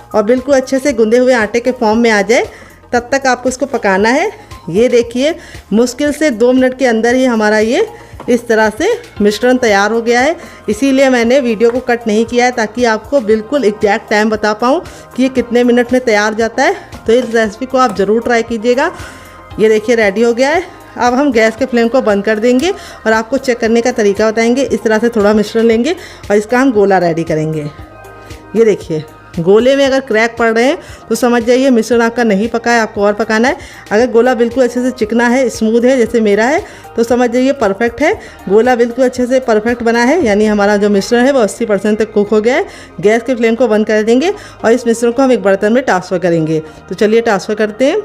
और बिल्कुल अच्छे से गूंदे हुए आटे के फॉर्म में आ जाए, तब तक आपको इसको पकाना है। ये देखिए मुश्किल से 2 मिनट के अंदर ही हमारा ये इस तरह से मिश्रण तैयार हो गया है। इसीलिए मैंने वीडियो को कट नहीं किया है, ताकि आपको बिल्कुल एग्जैक्ट टाइम बता पाऊँ कि ये कितने मिनट में तैयार जाता है। तो इस रेसिपी को आप ज़रूर ट्राई कीजिएगा। ये देखिए रेडी हो गया है। अब हम गैस के फ्लेम को बंद कर देंगे और आपको चेक करने का तरीका बताएंगे। इस तरह से थोड़ा मिश्रण लेंगे और इसका हम गोला रेडी करेंगे। ये देखिए गोले में अगर क्रैक पड़ रहे हैं तो समझ जाइए मिश्रण आपका नहीं पका है, आपको और पकाना है। अगर गोला बिल्कुल अच्छे से चिकना है, स्मूथ है जैसे मेरा है, तो समझ जाइए परफेक्ट है। गोला बिल्कुल अच्छे से परफेक्ट बना है, यानी हमारा जो मिश्रण है वो 80% तक कुक हो गया है। गैस के फ्लेम को बंद कर देंगे और इस मिश्रण को हम एक बर्तन में ट्रांसफ़र करेंगे। तो चलिए ट्रांसफ़र करते हैं।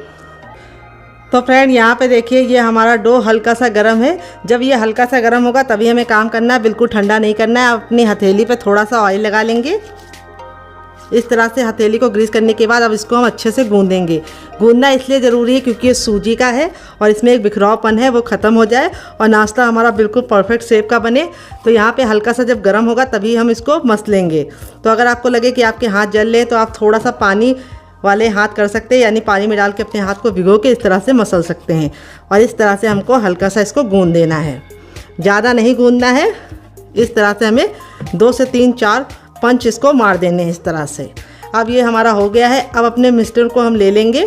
तो फ्रेंड यहाँ पे देखिए ये हमारा डो हल्का सा गर्म है। जब ये हल्का सा गर्म होगा तभी हमें काम करना है, बिल्कुल ठंडा नहीं करना है। आप अपनी हथेली पे थोड़ा सा ऑयल लगा लेंगे। इस तरह से हथेली को ग्रीस करने के बाद अब इसको हम अच्छे से गूंदेंगे। गूंदना इसलिए ज़रूरी है क्योंकि ये सूजी का है और इसमें एक बिखरावपन है, वो ख़त्म हो जाए और नाश्ता हमारा बिल्कुल परफेक्ट शेप का बने। तो यहाँ पे हल्का सा जब गर्म होगा तभी हम इसको मस लेंगे। तो अगर आपको लगे कि आपके हाथ जल लें तो आप थोड़ा सा पानी वाले हाथ कर सकते हैं, यानी पानी में डाल के अपने हाथ को भिगो के इस तरह से मसल सकते हैं। और इस तरह से हमको हल्का सा इसको गूंद देना है, ज़्यादा नहीं गूंदना है। इस तरह से हमें 2 से 3-4 पंच इसको मार देने इस तरह से। अब ये हमारा हो गया है। अब अपने मिक्सचर को हम ले लेंगे।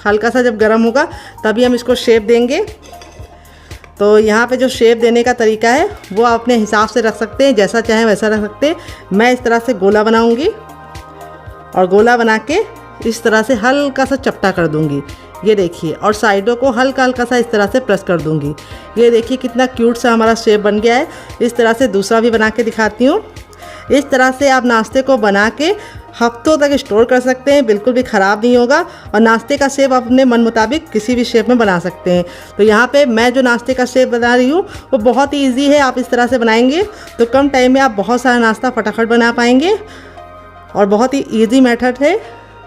हल्का सा जब गर्म होगा तभी हम इसको शेप देंगे। तो यहाँ पे जो शेप देने का तरीका है वो आप अपने हिसाब से रख सकते हैं, जैसा चाहें वैसा रख सकते हैं। मैं इस तरह से गोला बनाऊँगी और गोला बना के इस तरह से हल्का सा चपटा कर दूँगी, ये देखिए, और साइडों को हल्का हल्का सा इस तरह से प्रेस कर दूँगी। ये देखिए कितना क्यूट सा हमारा शेप बन गया है। इस तरह से दूसरा भी बना के दिखाती हूँ। इस तरह से आप नाश्ते को बना के हफ्तों तक स्टोर कर सकते हैं, बिल्कुल भी ख़राब नहीं होगा। और नाश्ते का शेप आप अपने मन मुताबिक किसी भी शेप में बना सकते हैं। तो यहाँ पे मैं जो नाश्ते का शेप बना रही हूँ वो बहुत ही ईजी है। आप इस तरह से बनाएंगे तो कम टाइम में आप बहुत सारा नाश्ता फटाफट बना पाएंगे और बहुत ही ईजी मेथड है।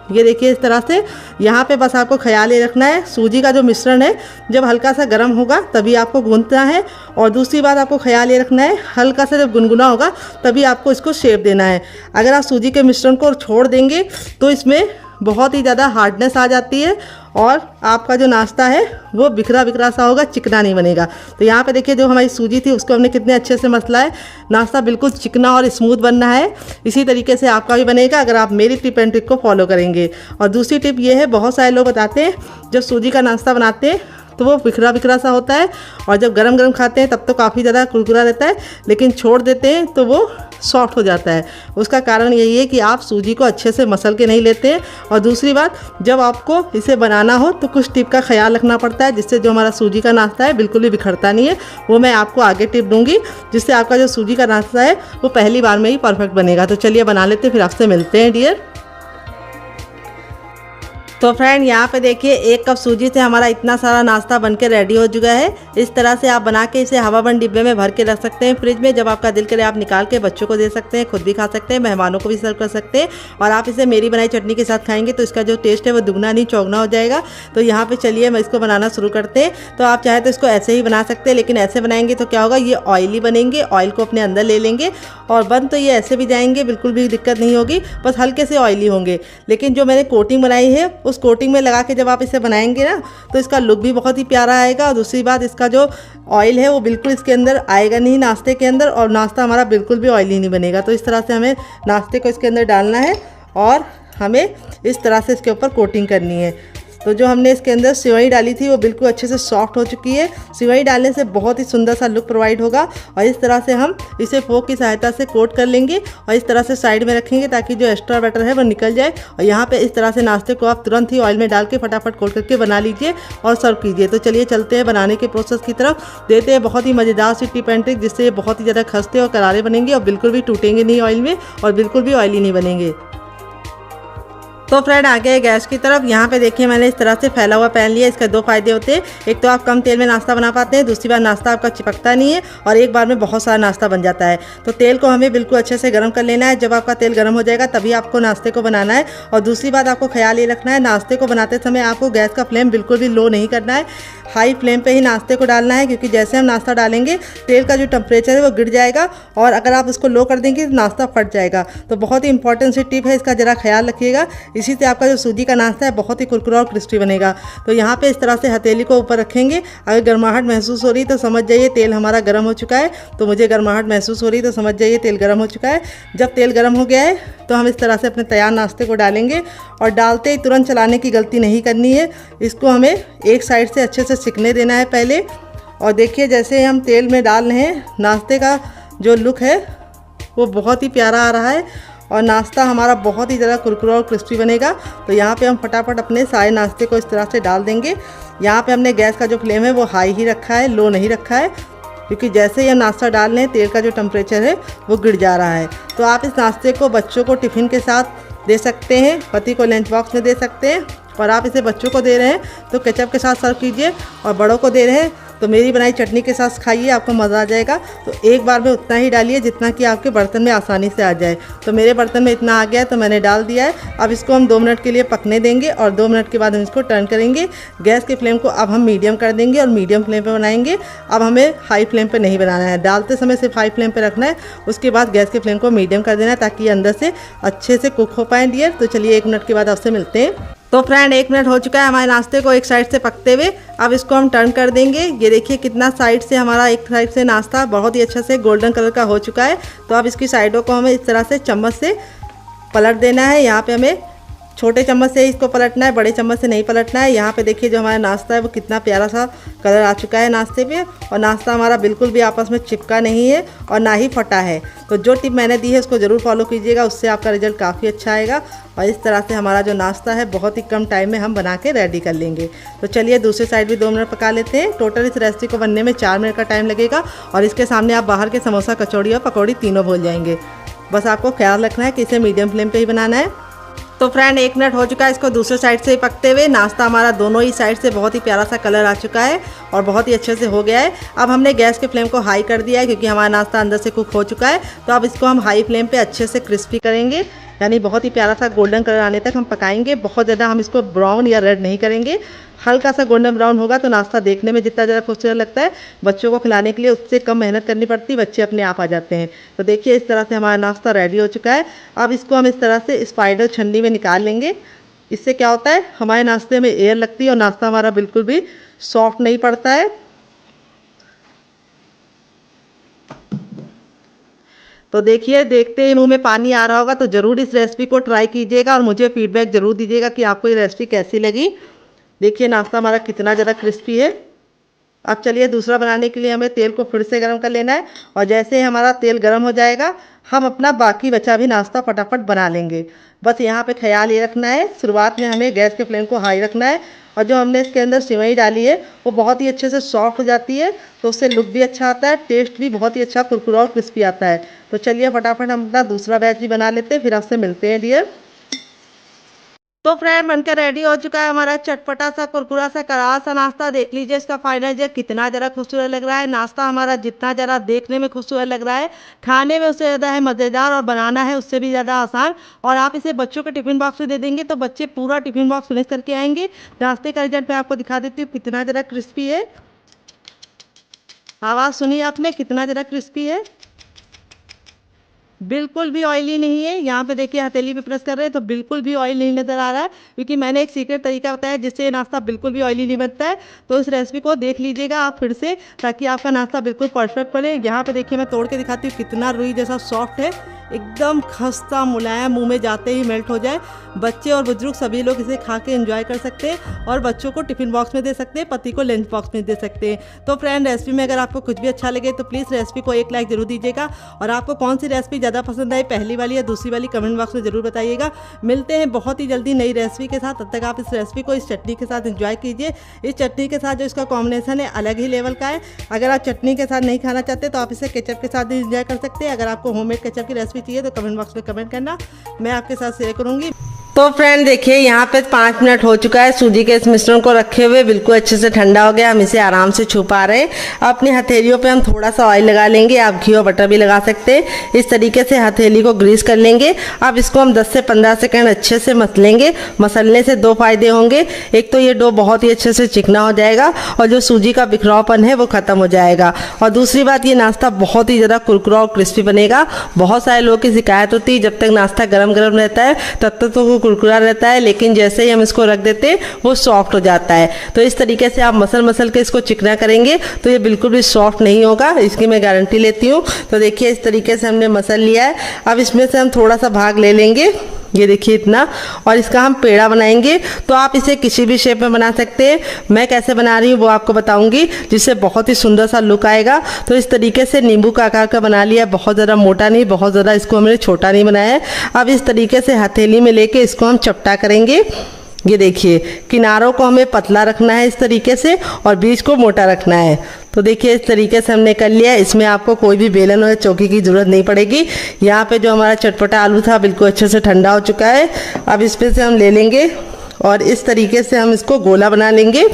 ये देखिए इस तरह से। यहाँ पे बस आपको ख्याल ये रखना है, सूजी का जो मिश्रण है जब हल्का सा गर्म होगा तभी आपको गूंथना है। और दूसरी बात आपको ख्याल ये रखना है, हल्का सा जब गुनगुना होगा तभी आपको इसको शेप देना है। अगर आप सूजी के मिश्रण को छोड़ देंगे तो इसमें बहुत ही ज़्यादा हार्डनेस आ जाती है और आपका जो नाश्ता है वो बिखरा बिखरा सा होगा, चिकना नहीं बनेगा। तो यहाँ पे देखिए जो हमारी सूजी थी उसको हमने कितने अच्छे से मसला है, नाश्ता बिल्कुल चिकना और स्मूथ बनना है। इसी तरीके से आपका भी बनेगा अगर आप मेरी टिप एंड ट्रिक को फॉलो करेंगे। और दूसरी टिप ये है, बहुत सारे लोग बताते हैं जब सूजी का नाश्ता बनाते हैं तो वो बिखरा बिखरा सा होता है और जब गरम गरम खाते हैं तब तो काफ़ी ज़्यादा कुरकुरा रहता है, लेकिन छोड़ देते हैं तो वो सॉफ्ट हो जाता है। उसका कारण यही है कि आप सूजी को अच्छे से मसल के नहीं लेते हैं। और दूसरी बात, जब आपको इसे बनाना हो तो कुछ टिप का ख्याल रखना पड़ता है जिससे जो हमारा सूजी का नाश्ता है बिल्कुल भी बिखरता नहीं है। वो मैं आपको आगे टिप दूंगी जिससे आपका जो सूजी का नाश्ता है वो पहली बार में ही परफेक्ट बनेगा। तो चलिए बना लेते हैं, फिर आपसे मिलते हैं डियर। तो फ्रेंड यहाँ पे देखिए 1 कप सूजी से हमारा इतना सारा नाश्ता बनके रेडी हो चुका है। इस तरह से आप बना के इसे हवाबंद डिब्बे में भर के रख सकते हैं फ्रिज में। जब आपका दिल करे आप निकाल के बच्चों को दे सकते हैं, खुद भी खा सकते हैं, मेहमानों को भी सर्व कर सकते हैं। और आप इसे मेरी बनाई चटनी के साथ खाएंगे तो इसका जो टेस्ट है वो दुगना नहीं चौगुना हो जाएगा। तो यहाँ पे चलिए मैं इसको बनाना शुरू करते हैं। तो आप चाहे तो इसको ऐसे ही बना सकते हैं, लेकिन ऐसे बनाएंगे तो क्या होगा, ये ऑयली बनेंगे। ऑयल को अपने अंदर ले लेंगे और बन तो ये ऐसे भी जाएंगे, बिल्कुल भी दिक्कत नहीं होगी, बस हल्के से ऑयली होंगे। लेकिन जो मैंने कोटिंग बनाई है उस कोटिंग में लगा के जब आप इसे बनाएंगे ना तो इसका लुक भी बहुत ही प्यारा आएगा। और दूसरी बात, इसका जो ऑयल है वो बिल्कुल इसके अंदर आएगा नहीं नाश्ते के अंदर, और नाश्ता हमारा बिल्कुल भी ऑयली नहीं बनेगा। तो इस तरह से हमें नाश्ते को इसके अंदर डालना है और हमें इस तरह से इसके ऊपर कोटिंग करनी है। तो जो हमने इसके अंदर सेवई डाली थी वो बिल्कुल अच्छे से सॉफ्ट हो चुकी है। सेवई डालने से बहुत ही सुंदर सा लुक प्रोवाइड होगा। और इस तरह से हम इसे फोक की सहायता से कोट कर लेंगे और इस तरह से साइड में रखेंगे ताकि जो एक्स्ट्रा बैटर है वो निकल जाए। और यहाँ पे इस तरह से नाश्ते को आप तुरंत ही ऑयल में डाल के फटाफट कोट करके बना लीजिए और सर्व कीजिए। तो चलिए चलते हैं बनाने के प्रोसेस की तरफ, देते हैं बहुत ही मज़ेदार सी टिप एंड ट्रिक जिससे ये बहुत ही ज़्यादा खस्ते और करारे बनेंगे और बिल्कुल भी टूटेंगे नहीं ऑयल में और बिल्कुल भी ऑयली नहीं बनेंगे। तो फ्रेंड आ गए गैस की तरफ। यहाँ पे देखिए मैंने इस तरह से फैला हुआ पैन लिया। इसका 2 फायदे होते हैं, एक तो आप कम तेल में नाश्ता बना पाते हैं, दूसरी बार नाश्ता आपका चिपकता नहीं है और एक बार में बहुत सारा नाश्ता बन जाता है। तो तेल को हमें बिल्कुल अच्छे से गर्म कर लेना है। जब आपका तेल गर्म हो जाएगा तभी आपको नाश्ते को बनाना है। और दूसरी बात आपको ख्याल ये रखना है, नाश्ते को बनाते समय आपको गैस का फ्लेम बिल्कुल भी लो नहीं करना है, हाई फ्लेम पे ही नाश्ते को डालना है, क्योंकि जैसे हम नाश्ता डालेंगे तेल का जो टेम्परेचर है वो गिर जाएगा और अगर आप उसको लो कर देंगे तो नाश्ता फट जाएगा। तो बहुत ही इंपॉर्टेंट सी टिप है, इसका ज़रा ख्याल रखिएगा। इसी से आपका जो सूजी का नाश्ता है बहुत ही कुरकुरा और क्रिस्पी बनेगा। तो यहाँ पे इस तरह से हथेली को ऊपर रखेंगे। अगर गर्माहट महसूस हो रही तो समझ जाइए तेल हमारा गर्म हो चुका है। तो मुझे गर्माहट महसूस हो रही तो समझ जाइए तेल गर्म हो चुका है। जब तेल गर्म हो गया है तो हम इस तरह से अपने तैयार नाश्ते को डालेंगे और डालते ही तुरंत चलाने की गलती नहीं करनी है। इसको हमें एक साइड से अच्छे से सिकने देना है पहले। और देखिए जैसे हम तेल में डाल रहे हैं, नाश्ते का जो लुक है वो बहुत ही प्यारा आ रहा है और नाश्ता हमारा बहुत ही ज़्यादा कुरकुरा और क्रिस्पी बनेगा। तो यहाँ पे हम फटाफट अपने सारे नाश्ते को इस तरह से डाल देंगे। यहाँ पे हमने गैस का जो फ्लेम है वो हाई ही रखा है, लो नहीं रखा है, क्योंकि जैसे ही हम नाश्ता डाल रहे हैं तेल का जो टेम्परेचर है वो गिर जा रहा है। तो आप इस नाश्ते को बच्चों को टिफ़िन के साथ दे सकते हैं, पति को लंच बॉक्स में दे सकते हैं, और आप इसे बच्चों को दे रहे हैं तो केचप के साथ सर्व कीजिए, और बड़ों को दे रहे हैं तो मेरी बनाई चटनी के साथ खाइए, आपको मज़ा आ जाएगा। तो एक बार में उतना ही डालिए जितना कि आपके बर्तन में आसानी से आ जाए। तो मेरे बर्तन में इतना आ गया है तो मैंने डाल दिया है। अब इसको हम 2 मिनट के लिए पकने देंगे और 2 मिनट के बाद हम इसको टर्न करेंगे। गैस के फ्लेम को अब हम मीडियम कर देंगे और मीडियम फ्लेम पे बनाएंगे। अब हमें हाई फ्लेम पे नहीं बनाना है, डालते समय सिर्फ हाई फ्लेम पे रखना है, उसके बाद गैस के फ्लेम को मीडियम कर देना है ताकि अंदर से अच्छे से कुक हो पाए डियर। तो चलिए 1 मिनट के बाद आपसे मिलते हैं। तो फ्रेंड 1 मिनट हो चुका है हमारे नाश्ते को एक साइड से पकते हुए। अब इसको हम टर्न कर देंगे। ये देखिए कितना साइड से हमारा एक साइड से नाश्ता बहुत ही अच्छे से गोल्डन कलर का हो चुका है। तो अब इसकी साइडों को हमें इस तरह से चम्मच से पलट देना है। यहाँ पे हमें छोटे चम्मच से ही इसको पलटना है, बड़े चम्मच से नहीं पलटना है। यहाँ पे देखिए जो हमारा नाश्ता है वो कितना प्यारा सा कलर आ चुका है नाश्ते पे, और नाश्ता हमारा बिल्कुल भी आपस में चिपका नहीं है और ना ही फटा है। तो जो टिप मैंने दी है उसको ज़रूर फॉलो कीजिएगा, उससे आपका रिजल्ट काफ़ी अच्छा आएगा। और इस तरह से हमारा जो नाश्ता है बहुत ही कम टाइम में हम बना के रेडी कर लेंगे। तो चलिए दूसरी साइड भी 2 मिनट पका लेते हैं। टोटल इस रेसिपी को बनने में 4 मिनट का टाइम लगेगा, और इसके सामने आप बाहर के समोसा, कचौड़ी और पकौड़ी तीनों भूल जाएंगे। बस आपको ख्याल रखना है कि इसे मीडियम फ्लेम पे ही बनाना है। तो फ्रेंड 1 मिनट हो चुका है इसको दूसरे साइड से पकते हुए। नाश्ता हमारा दोनों ही साइड से बहुत ही प्यारा सा कलर आ चुका है और बहुत ही अच्छे से हो गया है। अब हमने गैस के फ्लेम को हाई कर दिया है क्योंकि हमारा नाश्ता अंदर से कुक हो चुका है। तो अब इसको हम हाई फ्लेम पे अच्छे से क्रिस्पी करेंगे, यानी बहुत ही प्यारा सा गोल्डन कलर आने तक हम पकाएंगे। बहुत ज़्यादा हम इसको ब्राउन या रेड नहीं करेंगे, हल्का सा गोल्डन ब्राउन होगा तो नाश्ता देखने में जितना ज़्यादा खूबसूरत लगता है, बच्चों को खिलाने के लिए उससे कम मेहनत करनी पड़ती, बच्चे अपने आप आ जाते हैं। तो देखिए इस तरह से हमारा नाश्ता रेडी हो चुका है। अब इसको हम इस तरह से स्पाइडर छन्नी में निकाल लेंगे। इससे क्या होता है, हमारे नाश्ते में एयर लगती है और नाश्ता हमारा बिल्कुल भी सॉफ्ट नहीं पड़ता है। तो देखिए देखते ही मुंह में पानी आ रहा होगा, तो ज़रूर इस रेसिपी को ट्राई कीजिएगा और मुझे फीडबैक ज़रूर दीजिएगा कि आपको ये रेसिपी कैसी लगी। देखिए नाश्ता हमारा कितना ज़्यादा क्रिस्पी है। अब चलिए दूसरा बनाने के लिए हमें तेल को फिर से गर्म कर लेना है, और जैसे ही हमारा तेल गर्म हो जाएगा हम अपना बाकी बचा भी नाश्ता फटाफट बना लेंगे। बस यहाँ पे ख्याल ये रखना है, शुरुआत में हमें गैस के फ्लेम को हाई रखना है, और जो हमने इसके अंदर सिवई डाली है वो बहुत ही अच्छे से सॉफ्ट हो जाती है, तो उससे लुक भी अच्छा आता है, टेस्ट भी बहुत ही अच्छा कुरकुरा और क्रिस्पी आता है। तो चलिए फटाफट हम अपना दूसरा बैच भी बना लेते हैं, फिर आपसे मिलते हैं डियर। तो फ्रेंड बनकर रेडी हो चुका है हमारा चटपटा सा कुरकुरा सा करारा सा नाश्ता। देख लीजिए इसका फाइनल रिजल्ट कितना ज़रा खूबसूरत लग रहा है। नाश्ता हमारा जितना ज़रा देखने में खूबसूरत लग रहा है, खाने में उससे ज़्यादा है मज़ेदार, और बनाना है उससे भी ज़्यादा आसान। और आप इसे बच्चों के टिफिन बॉक्स में दे देंगे तो बच्चे पूरा टिफिन बॉक्स फिनिश करके आएंगे। नाश्ते का रिजल्ट मैं आपको दिखा देती हूँ कितना ज़रा क्रिस्पी है। आवाज़ सुनिए आपने, कितना ज़रा क्रिस्पी है, बिल्कुल भी ऑयली नहीं है। यहाँ पे देखिए हथेली पे प्रेस कर रहे हैं तो बिल्कुल भी ऑयल नहीं नज़र आ रहा है, क्योंकि मैंने एक सीक्रेट तरीका बताया जिससे ये नाश्ता बिल्कुल भी ऑयली नहीं बनता है। तो इस रेसिपी को देख लीजिएगा आप फिर से, ताकि आपका नाश्ता बिल्कुल परफेक्ट बने। यहाँ पे देखिए मैं तोड़ के दिखाती हूँ कितना रुई जैसा सॉफ्ट है, एकदम खस्ता मुलायम, मुंह में जाते ही मेल्ट हो जाए। बच्चे और बुजुर्ग सभी लोग इसे खा के एंजॉय कर सकते हैं, और बच्चों को टिफिन बॉक्स में दे सकते हैं, पति को लंच बॉक्स में दे सकते हैं। तो फ्रेंड रेसिपी में अगर आपको कुछ भी अच्छा लगे तो प्लीज़ रेसिपी को एक लाइक जरूर दीजिएगा, और आपको कौन सी रेसिपी ज़्यादा पसंद आई, पहली वाली या दूसरी वाली, कमेंट बॉक्स में ज़रूर बताइएगा। मिलते हैं बहुत ही जल्दी नई रेसिपी के साथ, तब तक आप इस रेसिपी को इस चटनी के साथ एंजॉय कीजिए। इस चटनी के साथ जो इसका कॉम्बिनेशन है अलग ही लेवल का है। अगर आप चटनी के साथ नहीं खाना चाहते तो आप इसे केचप के साथ भी एंजॉय कर सकते हैं। अगर आपको होममेड केचप की रेसिपी चाहिए तो कमेंट बॉक्स में कमेंट करना, मैं आपके साथ शेयर करूंगी। तो फ्रेंड देखिए यहाँ पे 5 मिनट हो चुका है सूजी के इस मिश्रण को रखे हुए, बिल्कुल अच्छे से ठंडा हो गया। हम इसे आराम से छू पा रहे हैं। अपनी हथेलियों पे हम थोड़ा सा ऑयल लगा लेंगे, आप घी और बटर भी लगा सकते हैं। इस तरीके से हथेली को ग्रीस कर लेंगे। अब इसको हम 10 से 15 सेकंड अच्छे से मसलेंगे। मसलने से 2 फायदे होंगे, एक तो ये डो बहुत ही अच्छे से चिकना हो जाएगा और जो सूजी का बिखरावपन है वो खत्म हो जाएगा, और दूसरी बात ये नाश्ता बहुत ही ज़्यादा कुरकुरा और क्रिस्पी बनेगा। बहुत सारे लोगों की शिकायत होती है जब तक नाश्ता गर्म गर्म रहता है तब तक तो वो कुरकुरा रहता है, लेकिन जैसे ही हम इसको रख देते हैं वो सॉफ्ट हो जाता है। तो इस तरीके से आप मसल के इसको चिकना करेंगे तो ये बिल्कुल भी सॉफ्ट नहीं होगा, इसकी मैं गारंटी लेती हूँ। तो देखिए इस तरीके से हमने मसल लिया है। अब इसमें से हम थोड़ा सा भाग ले लेंगे, ये देखिए इतना, और इसका हम पेड़ा बनाएंगे। तो आप इसे किसी भी शेप में बना सकते हैं। मैं कैसे बना रही हूँ वो आपको बताऊंगी, जिससे बहुत ही सुंदर सा लुक आएगा। तो इस तरीके से नींबू का आकार का बना लिया, बहुत ज़्यादा मोटा नहीं, बहुत ज़्यादा इसको हमने छोटा नहीं बनाया है। अब इस तरीके से हथेली में लेके इसको हम चपटा करेंगे। ये देखिए किनारों को हमें पतला रखना है इस तरीके से, और बीच को मोटा रखना है। तो देखिए इस तरीके से हमने कर लिया। इसमें आपको कोई भी बेलन और चौकी की ज़रूरत नहीं पड़ेगी। यहाँ पे जो हमारा चटपटा आलू था बिल्कुल अच्छे से ठंडा हो चुका है। अब इस पे से हम ले लेंगे और इस तरीके से हम इसको गोला बना लेंगे,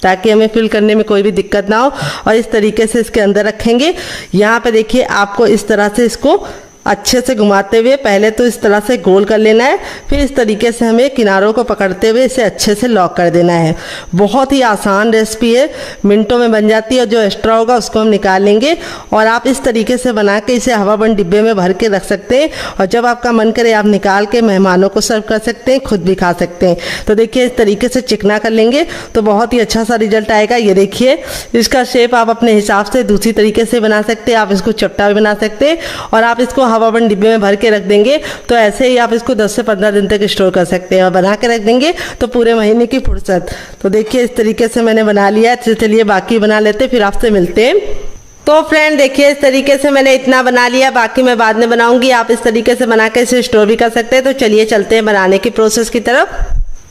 ताकि हमें फिल करने में कोई भी दिक्कत ना हो, और इस तरीके से इसके अंदर रखेंगे। यहाँ पे देखिए आपको इस तरह से इसको अच्छे से घुमाते हुए पहले तो इस तरह से गोल कर लेना है, फिर इस तरीके से हमें किनारों को पकड़ते हुए इसे अच्छे से लॉक कर देना है। बहुत ही आसान रेसिपी है, मिनटों में बन जाती है। और जो एक्स्ट्रा होगा उसको हम निकाल लेंगे, और आप इस तरीके से बना के इसे हवाबंद डिब्बे में भर के रख सकते हैं, और जब आपका मन करे आप निकाल के मेहमानों को सर्व कर सकते हैं, खुद भी खा सकते हैं। तो देखिए इस तरीके से चिकना कर लेंगे तो बहुत ही अच्छा सा रिजल्ट आएगा। ये देखिए इसका शेप आप अपने हिसाब से दूसरी तरीके से बना सकते हैं, आप इसको चपटा भी बना सकते हैं, और आप इसको हवा बंद डिब्बे में भर के रख देंगे तो ऐसे ही आप इसको 10 से 15 दिन तक स्टोर कर सकते हैं, और बना के रख देंगे तो पूरे महीने की फुर्सत। तो देखिए इस तरीके से मैंने बना लिया। चलिए बाकी बना लेते, फिर आपसे मिलते हैं। तो फ्रेंड देखिए इस तरीके से मैंने इतना बना लिया, बाकी मैं बाद में बनाऊंगी। आप इस तरीके से बना के इसे स्टोर भी कर सकते हैं। तो चलिए चलते हैं बनाने की प्रोसेस की तरफ।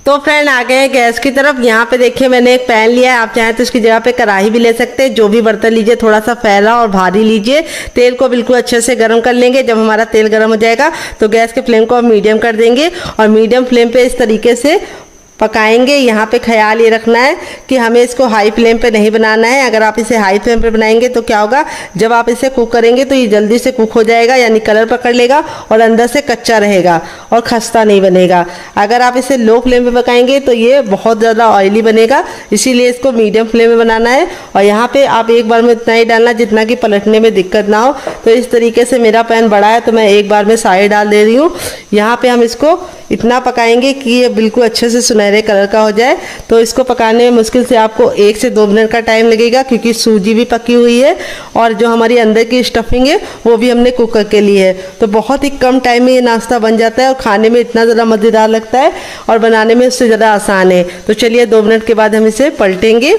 तो फ्रेंड आ गए हैं गैस की तरफ। यहाँ पे देखिए मैंने एक पैन लिया है, आप चाहें तो इसकी जगह पे कढ़ाई भी ले सकते हैं। जो भी बर्तन लीजिए थोड़ा सा फैला और भारी लीजिए। तेल को बिल्कुल अच्छे से गर्म कर लेंगे। जब हमारा तेल गर्म हो जाएगा तो गैस के फ्लेम को हम मीडियम कर देंगे और मीडियम फ्लेम पे इस तरीके से पकाएंगे। यहाँ पे ख्याल ये रखना है कि हमें इसको हाई फ्लेम पे नहीं बनाना है। अगर आप इसे हाई फ्लेम पे बनाएंगे तो क्या होगा, जब आप इसे कुक करेंगे तो ये जल्दी से कुक हो जाएगा, यानी कलर पकड़ लेगा और अंदर से कच्चा रहेगा और खस्ता नहीं बनेगा। अगर आप इसे लो फ्लेम पे पकाएंगे तो ये बहुत ज़्यादा ऑयली बनेगा, इसीलिए इसको मीडियम फ्लेम में बनाना है। और यहाँ पे आप एक बार में इतना ही डालना जितना कि पलटने में दिक्कत ना हो। तो इस तरीके से मेरा पैन बड़ा है तो मैं एक बार में सारे डाल दे रही हूँ। यहाँ पे हम इसको इतना पकाएंगे कि ये बिल्कुल अच्छे से सुनहरे कलर का हो जाए। तो इसको पकाने में मुश्किल से आपको 1 से 2 मिनट का टाइम लगेगा, क्योंकि सूजी भी पकी हुई है और जो हमारी अंदर की स्टफिंग है वो भी हमने कुक करके ली है। तो बहुत ही कम टाइम में ये नाश्ता बन जाता है और खाने में इतना ज़्यादा मज़ेदार लगता है और बनाने में उससे ज़्यादा आसान है। तो चलिए 2 मिनट के बाद हम इसे पलटेंगे।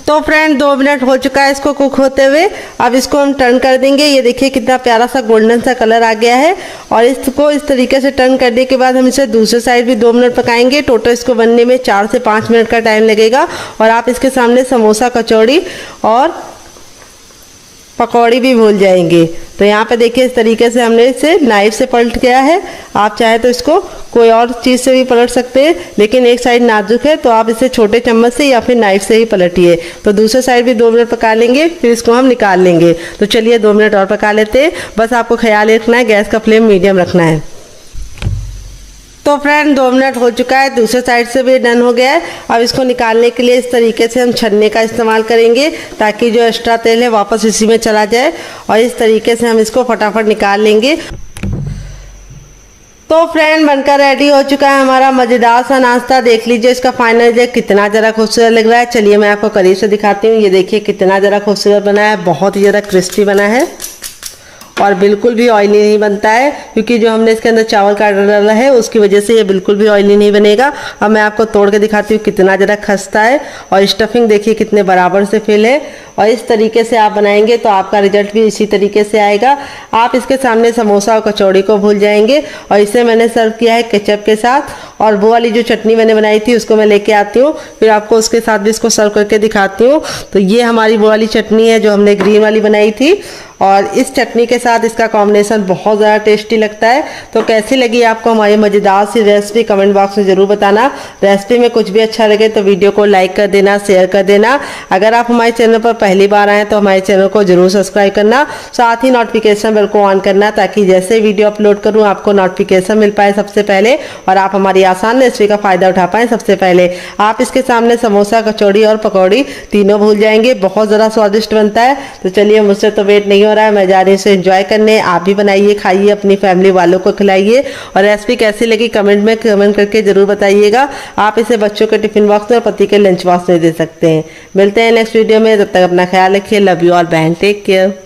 तो फ्रेंड 2 मिनट हो चुका है इसको कुक होते हुए। अब इसको हम टर्न कर देंगे। ये देखिए कितना प्यारा सा गोल्डन सा कलर आ गया है। और इसको इस तरीके से टर्न करने के बाद हम इसे दूसरे साइड भी 2 मिनट पकाएंगे। टोटल इसको बनने में 4 से 5 मिनट का टाइम लगेगा। और आप इसके सामने समोसा, कचौड़ी और पकौड़ी भी भूल जाएंगे। तो यहाँ पे देखिए इस तरीके से हमने इसे नाइफ से पलट गया है। आप चाहे तो इसको कोई और चीज़ से भी पलट सकते हैं, लेकिन एक साइड नाजुक है तो आप इसे छोटे चम्मच से या फिर नाइफ से ही पलटिए। तो दूसरे साइड भी 2 मिनट पका लेंगे, फिर इसको हम निकाल लेंगे। तो चलिए 2 मिनट और पका लेते हैं। बस आपको ख्याल रखना है गैस का फ्लेम मीडियम रखना है। तो फ्रेंड 2 मिनट हो चुका है, दूसरे साइड से भी डन हो गया है। अब इसको निकालने के लिए इस तरीके से हम छन्ने का इस्तेमाल करेंगे ताकि जो एक्स्ट्रा तेल है वापस इसी में चला जाए। और इस तरीके से हम इसको फटाफट निकाल लेंगे। तो फ्रेंड बनकर रेडी हो चुका है हमारा मज़ेदार सा नाश्ता। देख लीजिए इसका फाइनल रिजल्ट कितना ज़रा खूबसूरत लग रहा है। चलिए मैं आपको करीब से दिखाती हूँ। ये देखिए कितना ज़रा खूबसूरत बना है, बहुत ही ज़्यादा क्रिस्पी बना है और बिल्कुल भी ऑयली नहीं बनता है, क्योंकि जो हमने इसके अंदर चावल का आटा डाला है उसकी वजह से ये बिल्कुल भी ऑयली नहीं बनेगा। अब मैं आपको तोड़ के दिखाती हूँ कितना ज़रा खस्ता है और स्टफिंग देखिए कितने बराबर से फिल है। और इस तरीके से आप बनाएंगे तो आपका रिजल्ट भी इसी तरीके से आएगा। आप इसके सामने समोसा और कचौड़ी को भूल जाएंगे। और इसे मैंने सर्व किया है केचप के साथ, और वो वाली जो चटनी मैंने बनाई थी उसको मैं लेके आती हूँ, फिर आपको उसके साथ भी इसको सर्व करके दिखाती हूँ। तो ये हमारी वो वाली चटनी है जो हमने ग्रीन वाली बनाई थी, और इस चटनी के साथ इसका कॉम्बिनेशन बहुत ज़्यादा टेस्टी लगता है। तो कैसी लगी आपको हमारी मज़ेदार सी रेसिपी कमेंट बॉक्स में ज़रूर बताना। रेसिपी में कुछ भी अच्छा लगे तो वीडियो को लाइक कर देना, शेयर कर देना। अगर आप हमारे चैनल पर पहली बार आएँ तो हमारे चैनल को जरूर सब्सक्राइब करना, साथ ही नोटिफिकेशन बेल को ऑन करना, ताकि जैसे वीडियो अपलोड करूँ आपको नोटिफिकेशन मिल पाए सबसे पहले और आप हमारी आसान रेसिपी का फ़ायदा उठा पाएँ सबसे पहले। आप इसके सामने समोसा, कचौड़ी और पकौड़ी तीनों भूल जाएंगे, बहुत ज़्यादा स्वादिष्ट बनता है। तो चलिए मुझसे तो वेट नहीं हो रहा है, मैं जा रही हूँ इसे एंजॉय करने। आप भी बनाइए, खाइए, अपनी फैमिली वालों को खिलाइए। और रेसिपी कैसी लगी कमेंट में कमेंट करके जरूर बताइएगा। आप इसे बच्चों के टिफिन बॉक्स में और पति के लंच बॉक्स में दे सकते हैं। मिलते हैं नेक्स्ट वीडियो में, तब तक अपना ख्याल रखिए। लव यू ऑल बहन, टेक केयर।